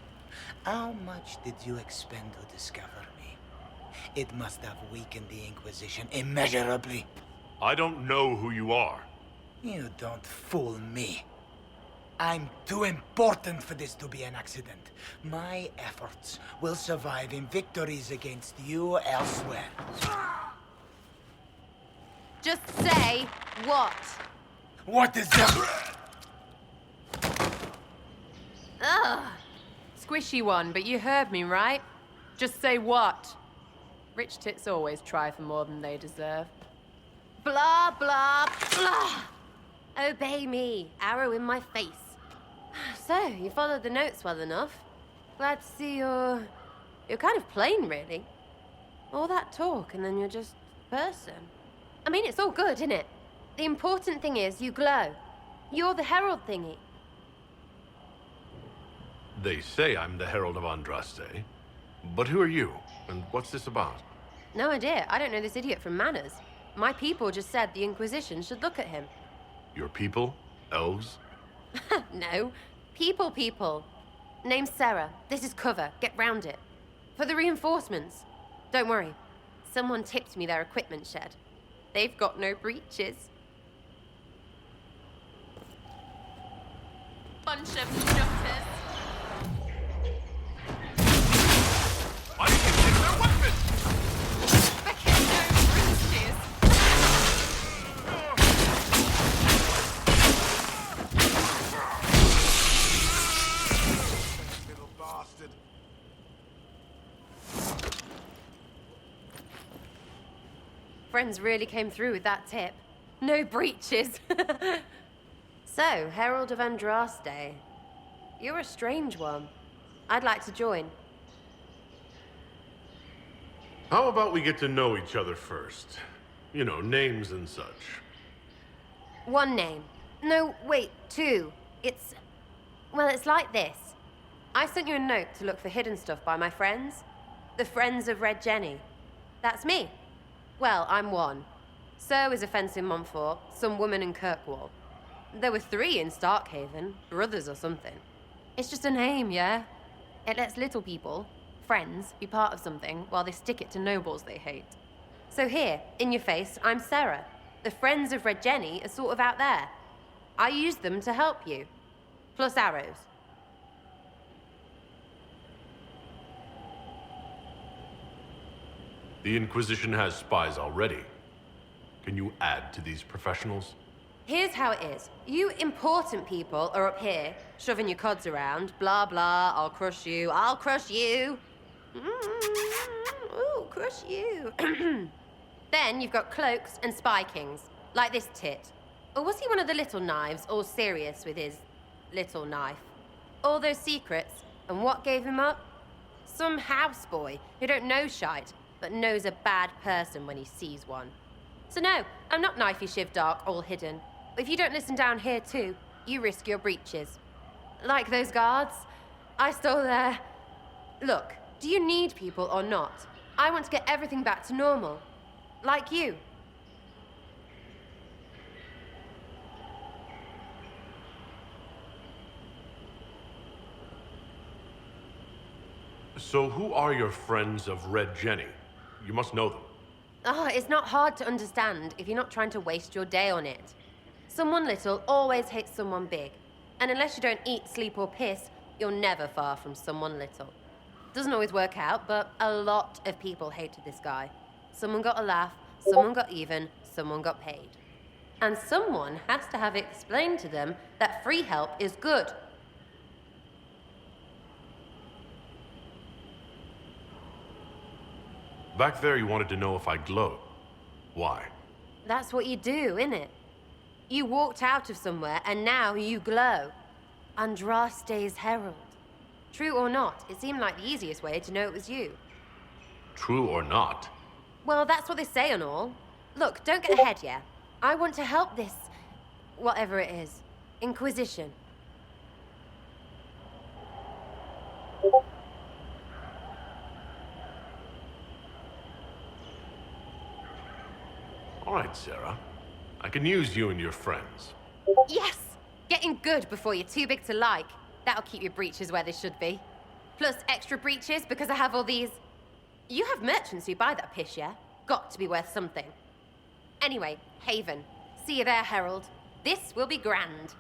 How much did you expend to discover me? It must have weakened the Inquisition immeasurably. I don't know who you are. You don't fool me. I'm too important for this to be an accident. My efforts will survive in victories against you elsewhere. Just say what? What is that? Ugh. Squishy one, but you heard me, right? Just say what? Rich tits always try for more than they deserve. Blah, blah, blah. Obey me. Arrow in my face. So, you followed the notes well enough. Glad to see you're kind of plain, really. All that talk, and then you're just a person. I mean, it's all good, isn't it? The important thing is you glow. You're the herald thingy. They say I'm the Herald of Andraste. But who are you? And what's this about? No idea. I don't know this idiot from Manners. My people just said the Inquisition should look at him. Your people? Elves? No. People. Name's Sarah. This is cover. Get round it. For the reinforcements. Don't worry. Someone tipped me their equipment shed. They've got no breaches. Bunch of nutters. Why did you take their weapons? Because no breaches. Little bastard. Friends really came through with that tip. No breaches. So, Herald of Andraste. You're a strange one. I'd like to join. How about we get to know each other first? You know, names and such. One name. No, wait, two. Well, it's like this. I sent you a note to look for hidden stuff by my friends. The Friends of Red Jenny. That's me. Well, I'm one. So is a fence in Montfort, some woman in Kirkwall. There were 3 in Starkhaven, brothers or something. It's just a name, yeah? It lets little people, friends, be part of something while they stick it to nobles they hate. So here, in your face, I'm Sarah. The Friends of Red Jenny are sort of out there. I use them to help you. Plus arrows. The Inquisition has spies already. Can you add to these professionals? Here's how it is. You important people are up here, shoving your cods around. Blah, blah, I'll crush you. Ooh, crush you. Then you've got cloaks and spy kings, like this tit. Or was he one of the little knives, all serious with his little knife? All those secrets, and what gave him up? Some houseboy who don't know shite, but knows a bad person when he sees one. So no, I'm not knifey shiv dark, all hidden. If you don't listen down here too, you risk your breeches. Like those guards, I stole their... Look, do you need people or not? I want to get everything back to normal. Like you. So who are your Friends of Red Jenny? You must know them. It's not hard to understand if you're not trying to waste your day on it. Someone little always hates someone big. And unless you don't eat, sleep, or piss, you're never far from someone little. Doesn't always work out, but a lot of people hated this guy. Someone got a laugh, someone got even, someone got paid. And someone has to have explained to them that free help is good. Back there you wanted to know if I glow. Why? That's what you do, innit? You walked out of somewhere, and now you glow. Andraste's herald. True or not, it seemed like the easiest way to know it was you. True or not? Well, that's what they say and all. Look, don't get ahead, yeah? I want to help this... whatever it is. Inquisition. All right, Sarah. I can use you and your friends. Yes! Getting good before you're too big to like. That'll keep your breeches where they should be. Plus extra breeches because I have all these... You have merchants who buy that piss, yeah? Got to be worth something. Anyway, Haven. See you there, Herald. This will be grand.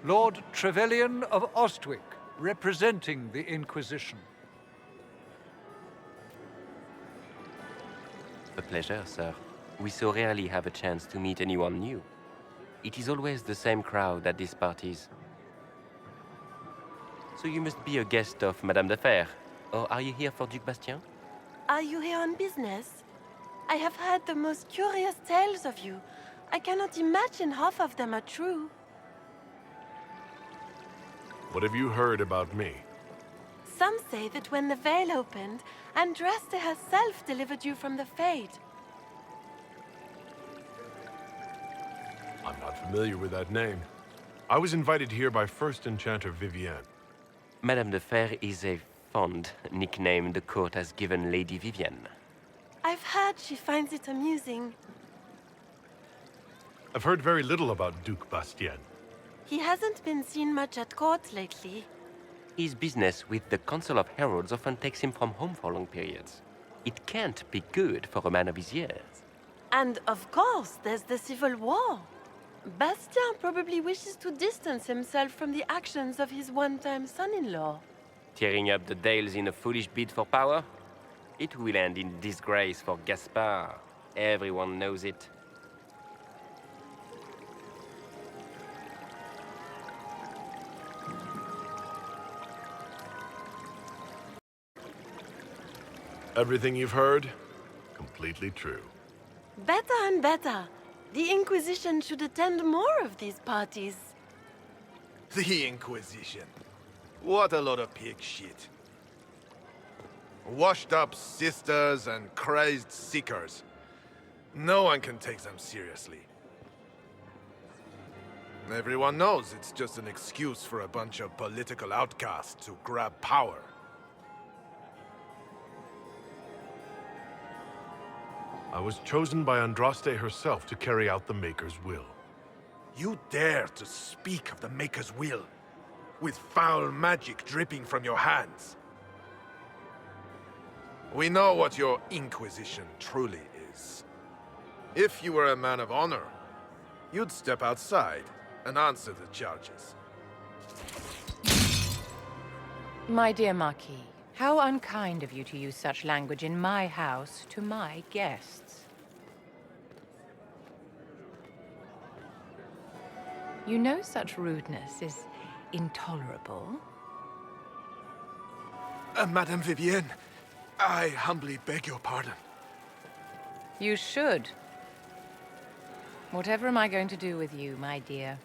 Lord Trevelyan of Ostwick, representing the Inquisition. A pleasure, sir. We so rarely have a chance to meet anyone new. It is always the same crowd at these parties. So you must be a guest of Madame de Fer, or are you here for Duc Bastien? Are you here on business? I have heard the most curious tales of you. I cannot imagine half of them are true. What have you heard about me? Some say that when the veil opened, Andraste herself delivered you from the Fade. I'm not familiar with that name. I was invited here by First Enchanter Vivienne. Madame de Fer is a fond nickname the court has given Lady Vivienne. I've heard she finds it amusing. I've heard very little about Duc Bastien. He hasn't been seen much at court lately. His business with the Council of Heralds often takes him from home for long periods. It can't be good for a man of his years. And of course, there's the Civil War. Bastien probably wishes to distance himself from the actions of his one-time son-in-law. Tearing up the Dales in a foolish bid for power? It will end in disgrace for Gaspard. Everyone knows it. Everything you've heard? Completely true. Better and better. The Inquisition should attend more of these parties. The Inquisition. What a lot of pig shit. Washed-up sisters and crazed seekers. No one can take them seriously. Everyone knows it's just an excuse for a bunch of political outcasts to grab power. I was chosen by Andraste herself to carry out the Maker's will. You dare to speak of the Maker's will, with foul magic dripping from your hands. We know what your Inquisition truly is. If you were a man of honor, you'd step outside and answer the charges. My dear Marquis, how unkind of you to use such language in my house to my guests. You know such rudeness is intolerable. Madame Vivienne, I humbly beg your pardon. You should. Whatever am I going to do with you, my dear?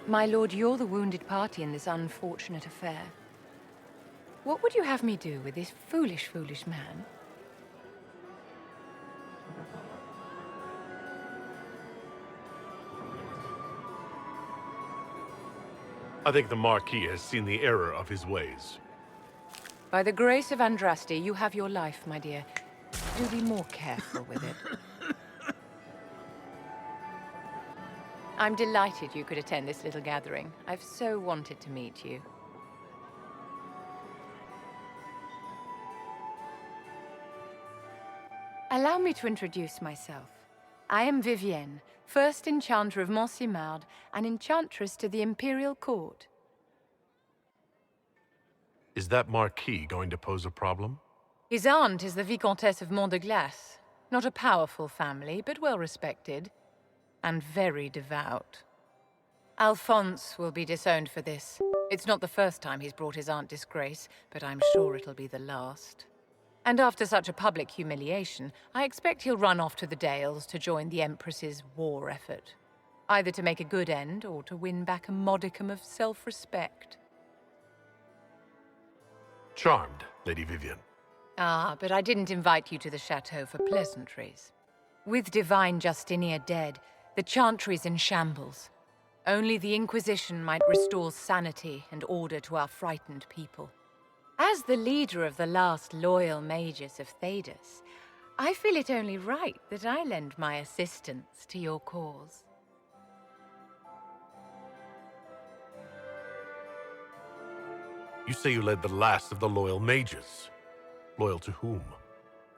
My lord, you're the wounded party in this unfortunate affair. What would you have me do with this foolish, foolish man? I think the Marquis has seen the error of his ways. By the grace of Andraste, you have your life, my dear. Do be more careful with it. I'm delighted you could attend this little gathering. I've so wanted to meet you. Allow me to introduce myself. I am Vivienne, first Enchanter of Montsimard and Enchantress to the Imperial Court. Is that Marquis going to pose a problem? His aunt is the Vicomtesse of Mont de Glace. Not a powerful family, but well respected. And very devout. Alphonse will be disowned for this. It's not the first time he's brought his aunt disgrace, but I'm sure it'll be the last. And after such a public humiliation, I expect he'll run off to the Dales to join the Empress's war effort. Either to make a good end, or to win back a modicum of self-respect. Charmed, Lady Vivienne. Ah, but I didn't invite you to the chateau for pleasantries. With Divine Justinia dead, the Chantry's in shambles. Only the Inquisition might restore sanity and order to our frightened people. As the leader of the last loyal mages of Thedas, I feel it only right that I lend my assistance to your cause. You say you led the last of the loyal mages. Loyal to whom?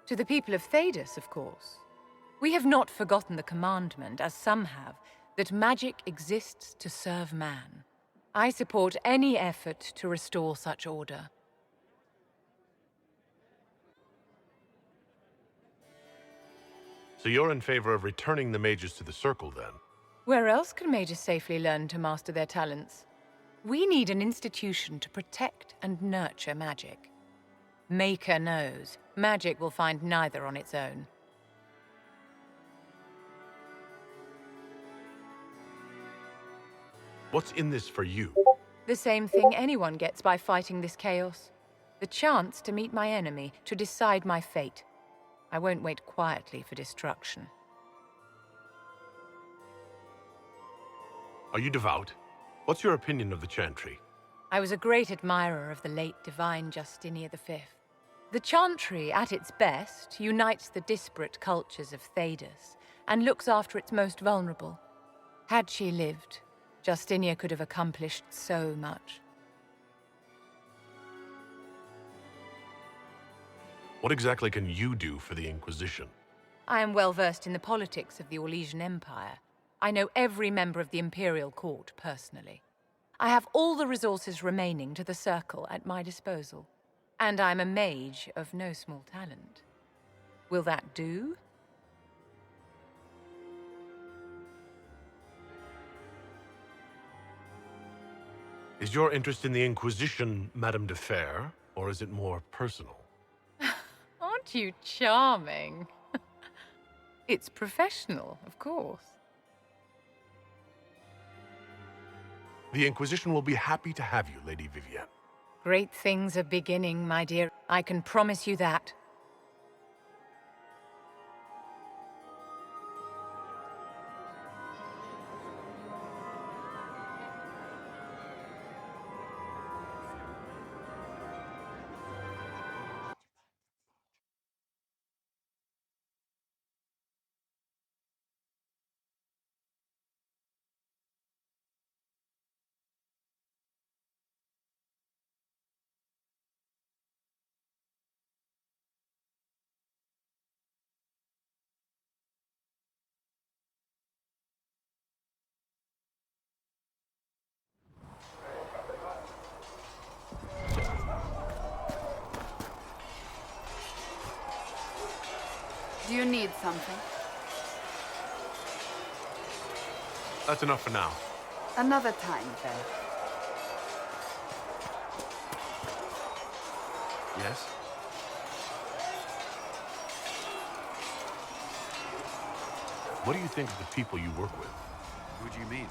To the people of Thedas, of course. We have not forgotten the commandment, as some have, that magic exists to serve man. I support any effort to restore such order. So you're in favor of returning the mages to the Circle, then? Where else can mages safely learn to master their talents? We need an institution to protect and nurture magic. Maker knows, magic will find neither on its own. What's in this for you? The same thing anyone gets by fighting this chaos. The chance to meet my enemy, to decide my fate. I won't wait quietly for destruction. Are you devout? What's your opinion of the Chantry? I was a great admirer of the late Divine Justinia V. The Chantry, at its best, unites the disparate cultures of Thedas and looks after its most vulnerable. Had she lived, Justinia could have accomplished so much. What exactly can you do for the Inquisition? I am well versed in the politics of the Orlesian Empire. I know every member of the Imperial Court personally. I have all the resources remaining to the Circle at my disposal. And I'm a mage of no small talent. Will that do? Is your interest in the Inquisition, Madame de Fer, or is it more personal? Aren't you charming? It's professional, of course. The Inquisition will be happy to have you, Lady Vivienne. Great things are beginning, my dear. I can promise you that. Do you need something? That's enough for now. Another time, then. Yes? What do you think of the people you work with? Who do you mean?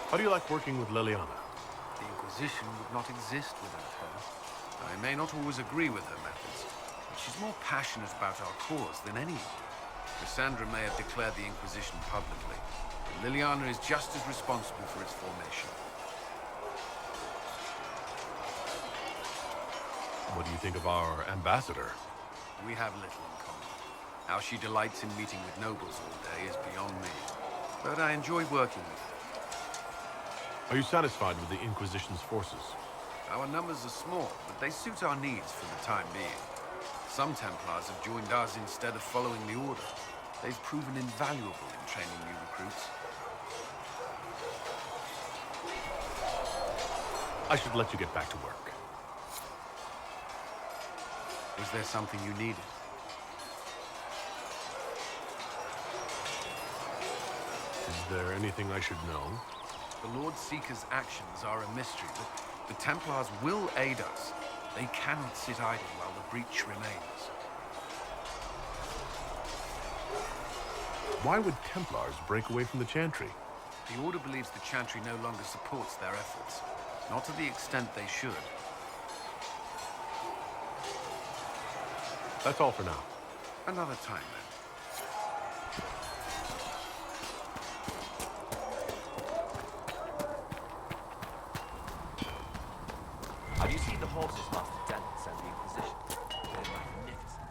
How do you like working with Liliana? The Inquisition would not exist without her. I may not always agree with her methods, but she's more passionate about our cause than anyone. Cassandra may have declared the Inquisition publicly, but Liliana is just as responsible for its formation. What do you think of our ambassador? We have little in common. How she delights in meeting with nobles all day is beyond me. But I enjoy working with her. Are you satisfied with the Inquisition's forces? Our numbers are small, but they suit our needs for the time being. Some Templars have joined us instead of following the Order. They've proven invaluable in training new recruits. I should let you get back to work. Was there something you needed? Is there anything I should know? The Lord Seeker's actions are a mystery, but the Templars will aid us. They cannot sit idle while the breach remains. Why would Templars break away from the Chantry? The Order believes the Chantry no longer supports their efforts. Not to the extent they should. That's all for now. Another time, then. Have you seen the horses Master Dennis and the Inquisition? They're magnificent.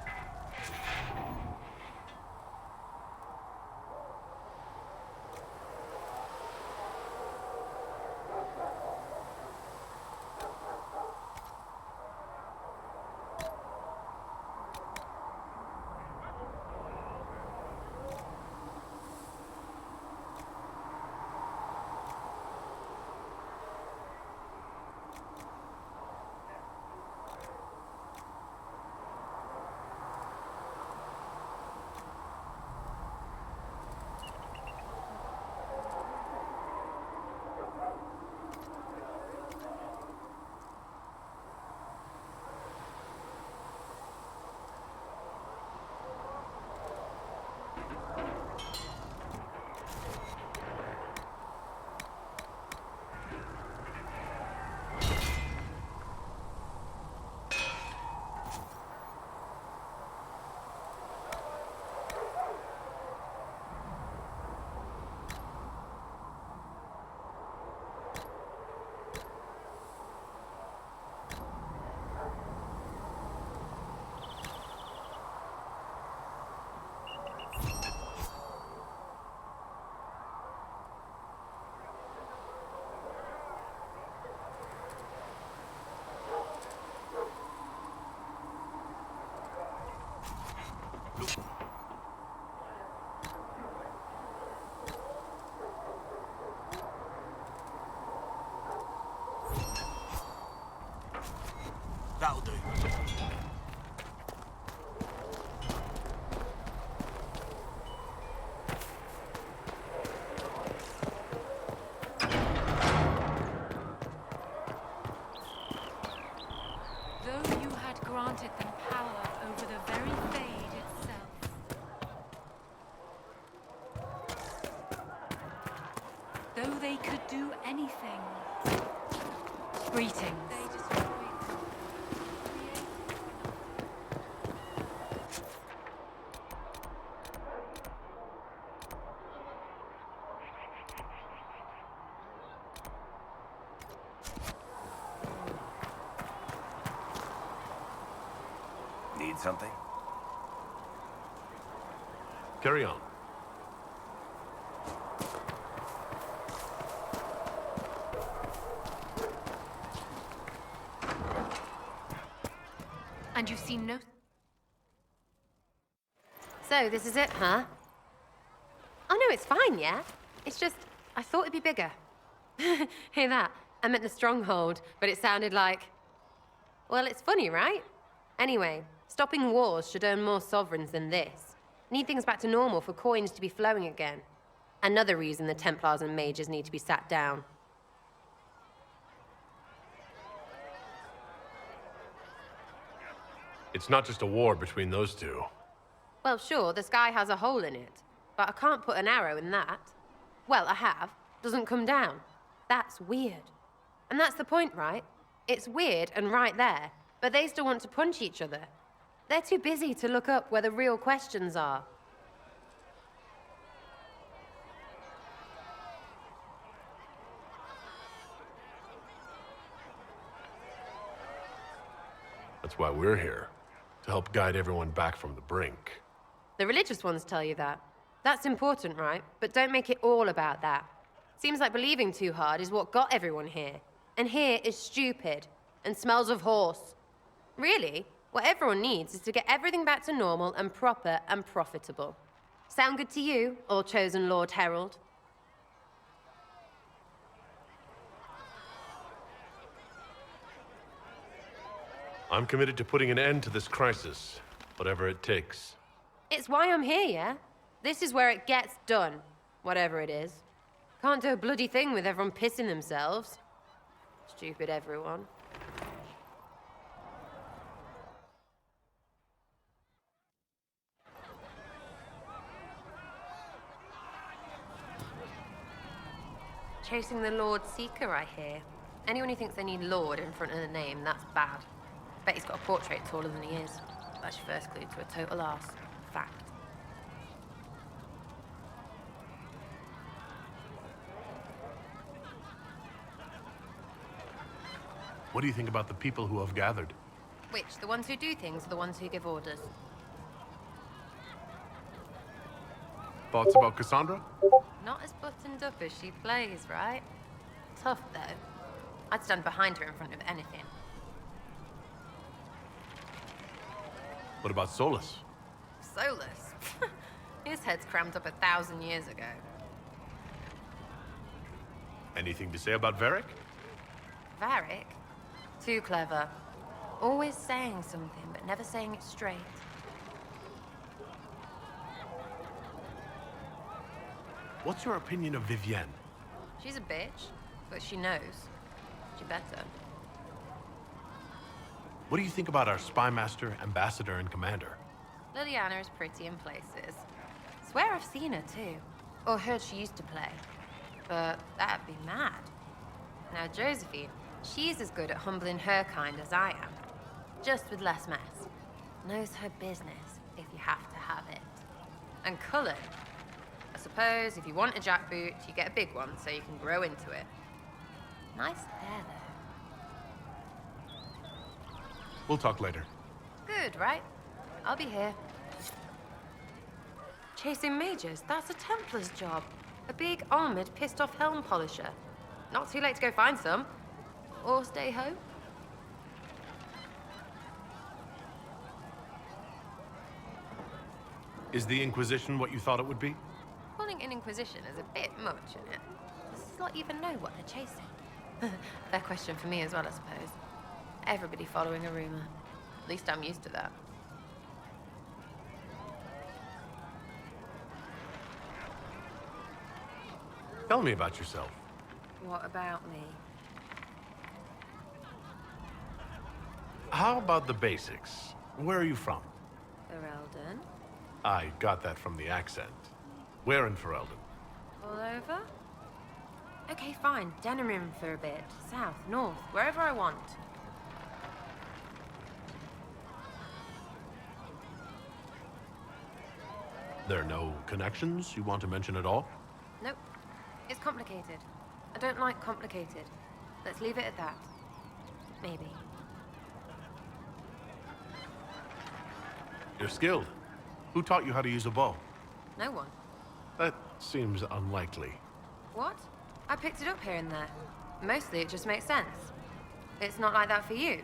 That'll do. Though you had granted them power over the very Fade itself. Though they could do anything. Greetings. They destroyed them. Need something? Carry on. And you've seen no... So, this is it, huh? Oh no, it's fine, yeah? It's just, I thought it'd be bigger. Hear that? I meant the stronghold, but it sounded like... Well, it's funny, right? Anyway, stopping wars should earn more sovereigns than this. Need things back to normal for coins to be flowing again. Another reason the Templars and mages need to be sat down. It's not just a war between those two. Well, sure, the sky has a hole in it, but I can't put an arrow in that. Well, I have. Doesn't come down. That's weird. And that's the point, right? It's weird and right there, but they still want to punch each other. They're too busy to look up where the real questions are. That's why we're here. To help guide everyone back from the brink. The religious ones tell you that. That's important, right? But don't make it all about that. Seems like believing too hard is what got everyone here. And here is stupid and smells of horse. Really, what everyone needs is to get everything back to normal and proper and profitable. Sound good to you, all chosen Lord Herald? I'm committed to putting an end to this crisis, whatever it takes. It's why I'm here, yeah? This is where it gets done, whatever it is. Can't do a bloody thing with everyone pissing themselves. Stupid everyone. Chasing the Lord Seeker, I hear. Anyone who thinks they need Lord in front of the name, that's bad. Bet he's got a portrait taller than he is. That's your first clue to a total arse. Fact. What do you think about the people who have gathered? Which? The ones who do things or the ones who give orders? Thoughts about Cassandra? Not as buttoned up as she plays, right? Tough, though. I'd stand behind her in front of anything. What about Solus? Solus? His head's crammed up 1,000 years ago. Anything to say about Varric? Varric? Too clever. Always saying something, but never saying it straight. What's your opinion of Vivienne? She's a bitch, but she knows. She better. What do you think about our spy master, ambassador, and commander? Liliana is pretty in places. Swear I've seen her too. Or heard she used to play. But that'd be mad. Now Josephine, she's as good at humbling her kind as I am. Just with less mess. Knows her business, if you have to have it. And Cullen. I suppose if you want a jackboot, you get a big one so you can grow into it. Nice hair, though. We'll talk later. Good, right? I'll be here. Chasing mages, that's a Templar's job. A big, armored, pissed-off helm polisher. Not too late to go find some. Or stay home. Is the Inquisition what you thought it would be? Calling an Inquisition is a bit much, isn't it? Does this lot even know what they're chasing? Fair question for me as well, I suppose. Everybody following a rumor. At least I'm used to that. Tell me about yourself. What about me? How about the basics? Where are you from? Ferelden? I got that from the accent. Where in Ferelden? All over? Okay, fine. Denerim for a bit. South, north, wherever I want. There are no connections you want to mention at all? Nope. It's complicated. I don't like complicated. Let's leave it at that. Maybe. You're skilled. Who taught you how to use a bow? No one. That seems unlikely. What? I picked it up here and there. Mostly it just makes sense. It's not like that for you.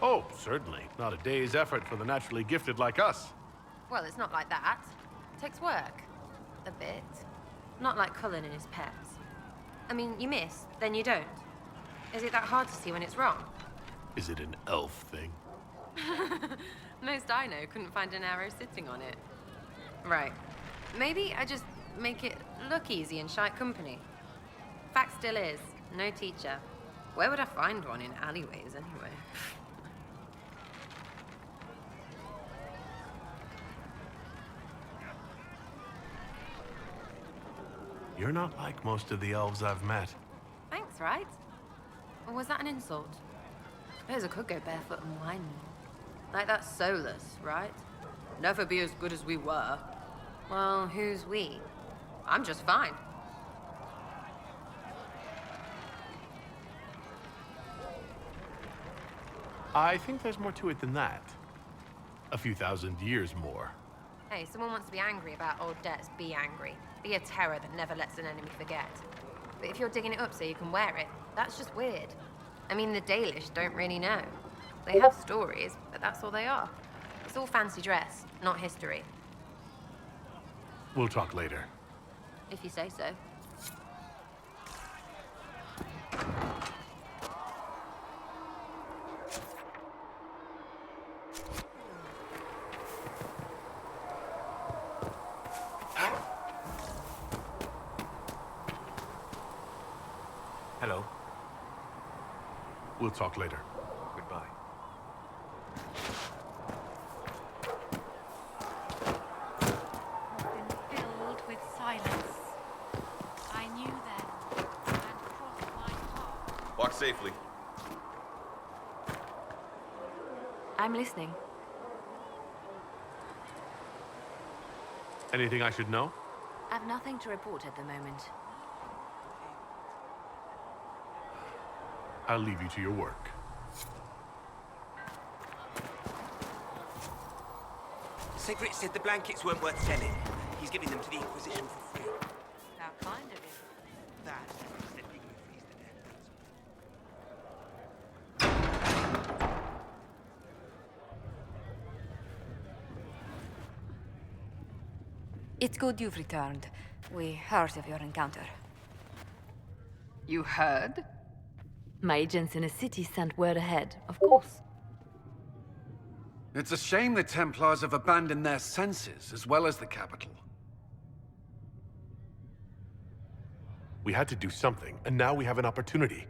Oh, certainly. Not a day's effort for the naturally gifted like us. Well, it's not like that. It takes work. A bit. Not like Cullen and his pets. I mean, you miss, then you don't. Is it that hard to see when it's wrong? Is it an elf thing? Most I know couldn't find an arrow sitting on it. Right. Maybe I just make it look easy in shite company. Fact still is, no teacher. Where would I find one in alleyways, anyway? You're not like most of the elves I've met. Thanks, right? Or was that an insult? I suppose I could go barefoot and whine me. Like that Solus, right? Never be as good as we were. Well, who's we? I'm just fine. I think there's more to it than that. A few thousand years more. Hey, someone wants to be angry about old debts, be angry. Be a terror that never lets an enemy forget. But if you're digging it up so you can wear it, that's just weird. I mean, the Dalish don't really know. They have stories, but that's all they are. It's all fancy dress, not history. We'll talk later. If you say so. Hello. We'll talk later. Goodbye. Filled with silence. I knew them and crossed my path. Walk safely. I'm listening. Anything I should know? I've nothing to report at the moment. I'll leave you to your work. Sigrid said the blankets weren't worth selling. He's giving them to the Inquisition for free. How kind of him. That, said people who freeze to death. It's good you've returned. We heard of your encounter. You heard? My agents in the city sent word ahead, of course. It's a shame the Templars have abandoned their senses, as well as the capital. We had to do something, and now we have an opportunity.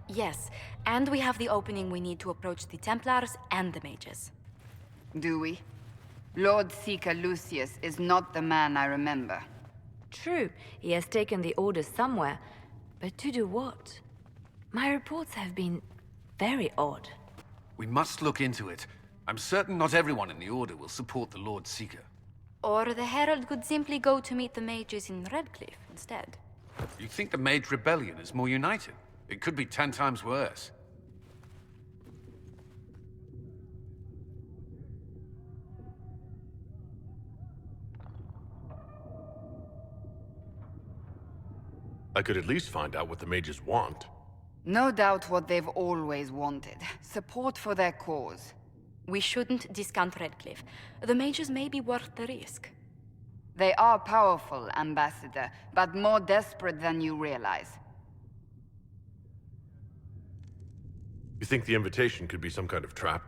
Yes, and we have the opening we need to approach the Templars and the mages. Do we? Lord Seeker Lucius is not the man I remember. True, he has taken the orders somewhere, but to do what? My reports have been very odd. We must look into it. I'm certain not everyone in the Order will support the Lord Seeker. Or the Herald could simply go to meet the mages in Redcliffe instead. You think the Mage Rebellion is more united? It could be 10 times worse. I could at least find out what the mages want. No doubt what they've always wanted. Support for their cause. We shouldn't discount Redcliffe. The mages may be worth the risk. They are powerful, Ambassador, but more desperate than you realize. You think the invitation could be some kind of trap?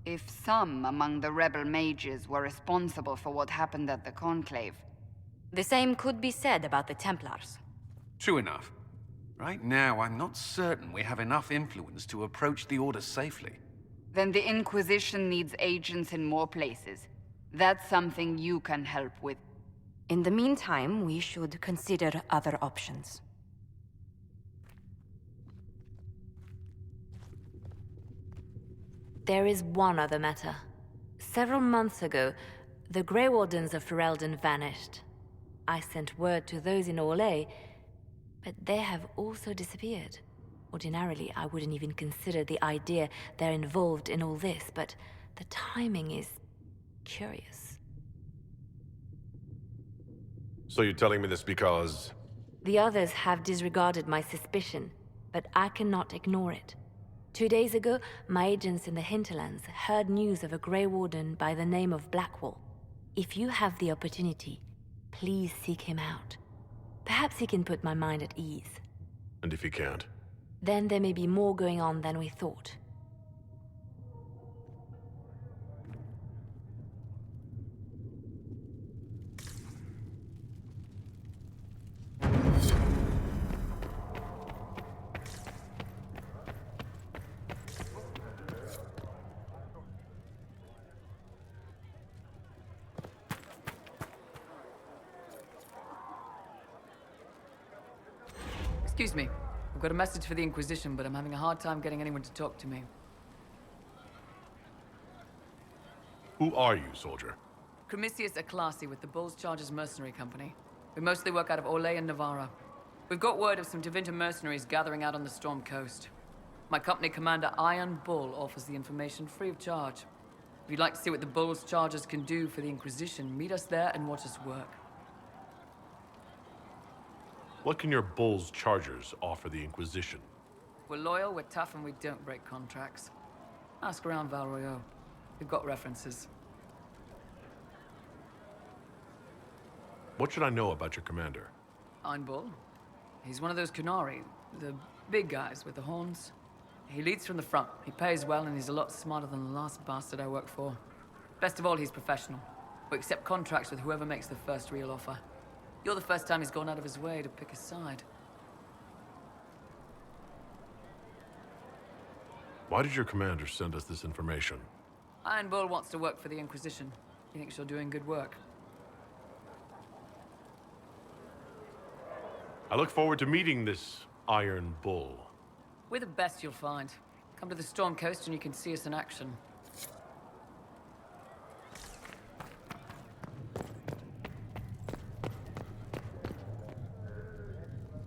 If some among the rebel mages were responsible for what happened at the Conclave, the same could be said about the Templars. True enough. Right now, I'm not certain we have enough influence to approach the Order safely. Then the Inquisition needs agents in more places. That's something you can help with. In the meantime, we should consider other options. There is one other matter. Several months ago, the Grey Wardens of Ferelden vanished. I sent word to those in Orlais, but they have also disappeared. Ordinarily, I wouldn't even consider the idea they're involved in all this, but the timing is curious. So you're telling me this because... The others have disregarded my suspicion, but I cannot ignore it. 2 days ago, my agents in the hinterlands heard news of a Grey Warden by the name of Blackwall. If you have the opportunity, please seek him out. Perhaps he can put my mind at ease. And if he can't? Then there may be more going on than we thought. Excuse me. I've got a message for the Inquisition, but I'm having a hard time getting anyone to talk to me. Who are you, soldier? Cremisius Aclasi with the Bulls Chargers Mercenary Company. We mostly work out of Olay and Navarra. We've got word of some Tevinter mercenaries gathering out on the Storm Coast. My company commander, Iron Bull, offers the information free of charge. If you'd like to see what the Bulls Chargers can do for the Inquisition, meet us there and watch us work. What can your Bulls Chargers offer the Inquisition? We're loyal, we're tough, and we don't break contracts. Ask around Val Royeaux. We've got references. What should I know about your commander? Iron Bull. He's one of those Kunari, the big guys with the horns. He leads from the front. He pays well, and he's a lot smarter than the last bastard I worked for. Best of all, he's professional. We accept contracts with whoever makes the first real offer. You're the first time he's gone out of his way to pick a side. Why did your commander send us this information? Iron Bull wants to work for the Inquisition. He thinks you're doing good work. I look forward to meeting this Iron Bull. We're the best you'll find. Come to the Storm Coast and you can see us in action.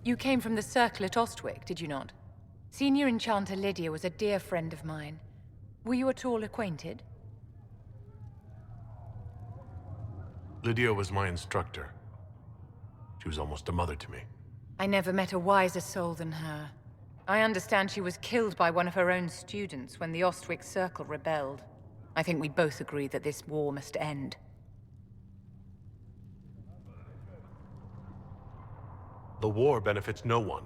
You came from the Circle at Ostwick, did you not? Senior Enchanter Lydia was a dear friend of mine. Were you at all acquainted? Lydia was my instructor. She was almost a mother to me. I never met a wiser soul than her. I understand she was killed by one of her own students when the Ostwick Circle rebelled. I think we both agree that this war must end. The war benefits no one.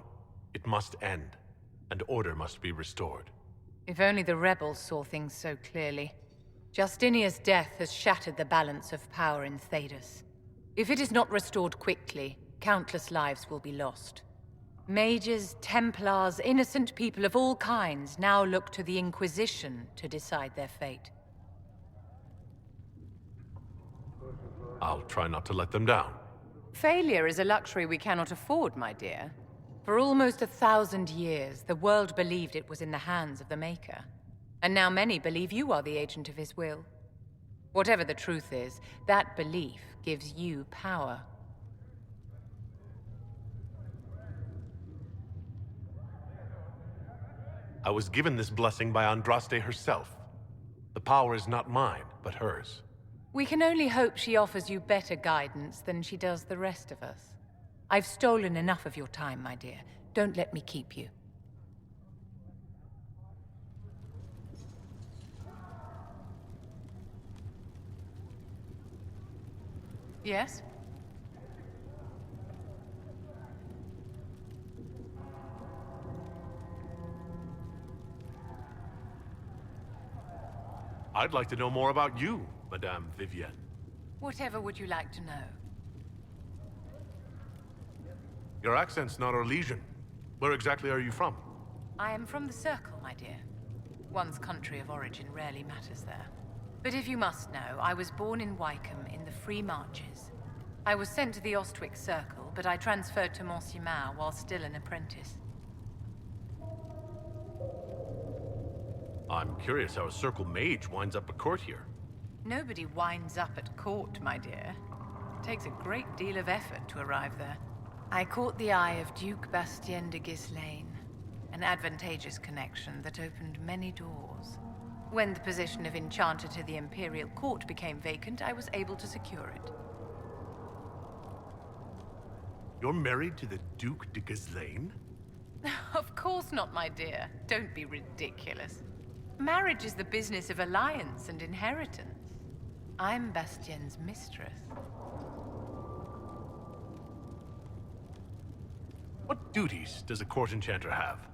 It must end, and order must be restored. If only the rebels saw things so clearly. Justinia's death has shattered the balance of power in Thedas. If it is not restored quickly, countless lives will be lost. Mages, Templars, innocent people of all kinds now look to the Inquisition to decide their fate. I'll try not to let them down. Failure is a luxury we cannot afford, my dear. For almost 1,000 years, the world believed it was in the hands of the Maker. And now many believe you are the agent of his will. Whatever the truth is, that belief gives you power. I was given this blessing by Andraste herself. The power is not mine, but hers. We can only hope she offers you better guidance than she does the rest of us. I've stolen enough of your time, my dear. Don't let me keep you. Yes? I'd like to know more about you, Madame Vivienne. Whatever would you like to know? Your accent's not Orlesian. Where exactly are you from? I am from the Circle, my dear. One's country of origin rarely matters there. But if you must know, I was born in Wycombe in the Free Marches. I was sent to the Ostwick Circle, but I transferred to Monsignor while still an apprentice. I'm curious how a Circle mage winds up at court here. Nobody winds up at court, my dear. It takes a great deal of effort to arrive there. I caught the eye of Duke Bastien de Ghislaine, an advantageous connection that opened many doors. When the position of Enchanter to the Imperial Court became vacant, I was able to secure it. You're married to the Duke de Ghislaine? Of course not, my dear. Don't be ridiculous. Marriage is the business of alliance and inheritance. I'm Bastien's mistress. What duties does a court enchanter have?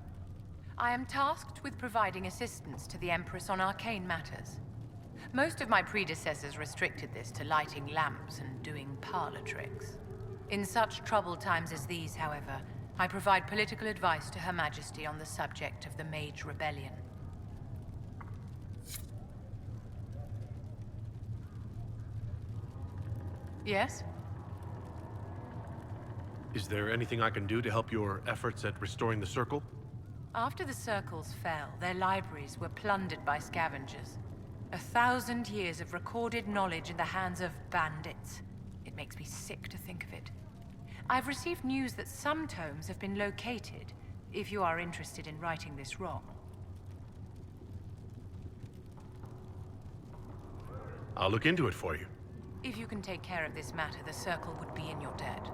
I am tasked with providing assistance to the Empress on arcane matters. Most of my predecessors restricted this to lighting lamps and doing parlor tricks. In such troubled times as these, however, I provide political advice to Her Majesty on the subject of the Mage Rebellion. Yes? Is there anything I can do to help your efforts at restoring the Circle? After the Circles fell, their libraries were plundered by scavengers. 1,000 years of recorded knowledge in the hands of bandits. It makes me sick to think of it. I've received news that some tomes have been located, if you are interested in righting this wrong. I'll look into it for you. If you can take care of this matter, the Circle would be in your debt.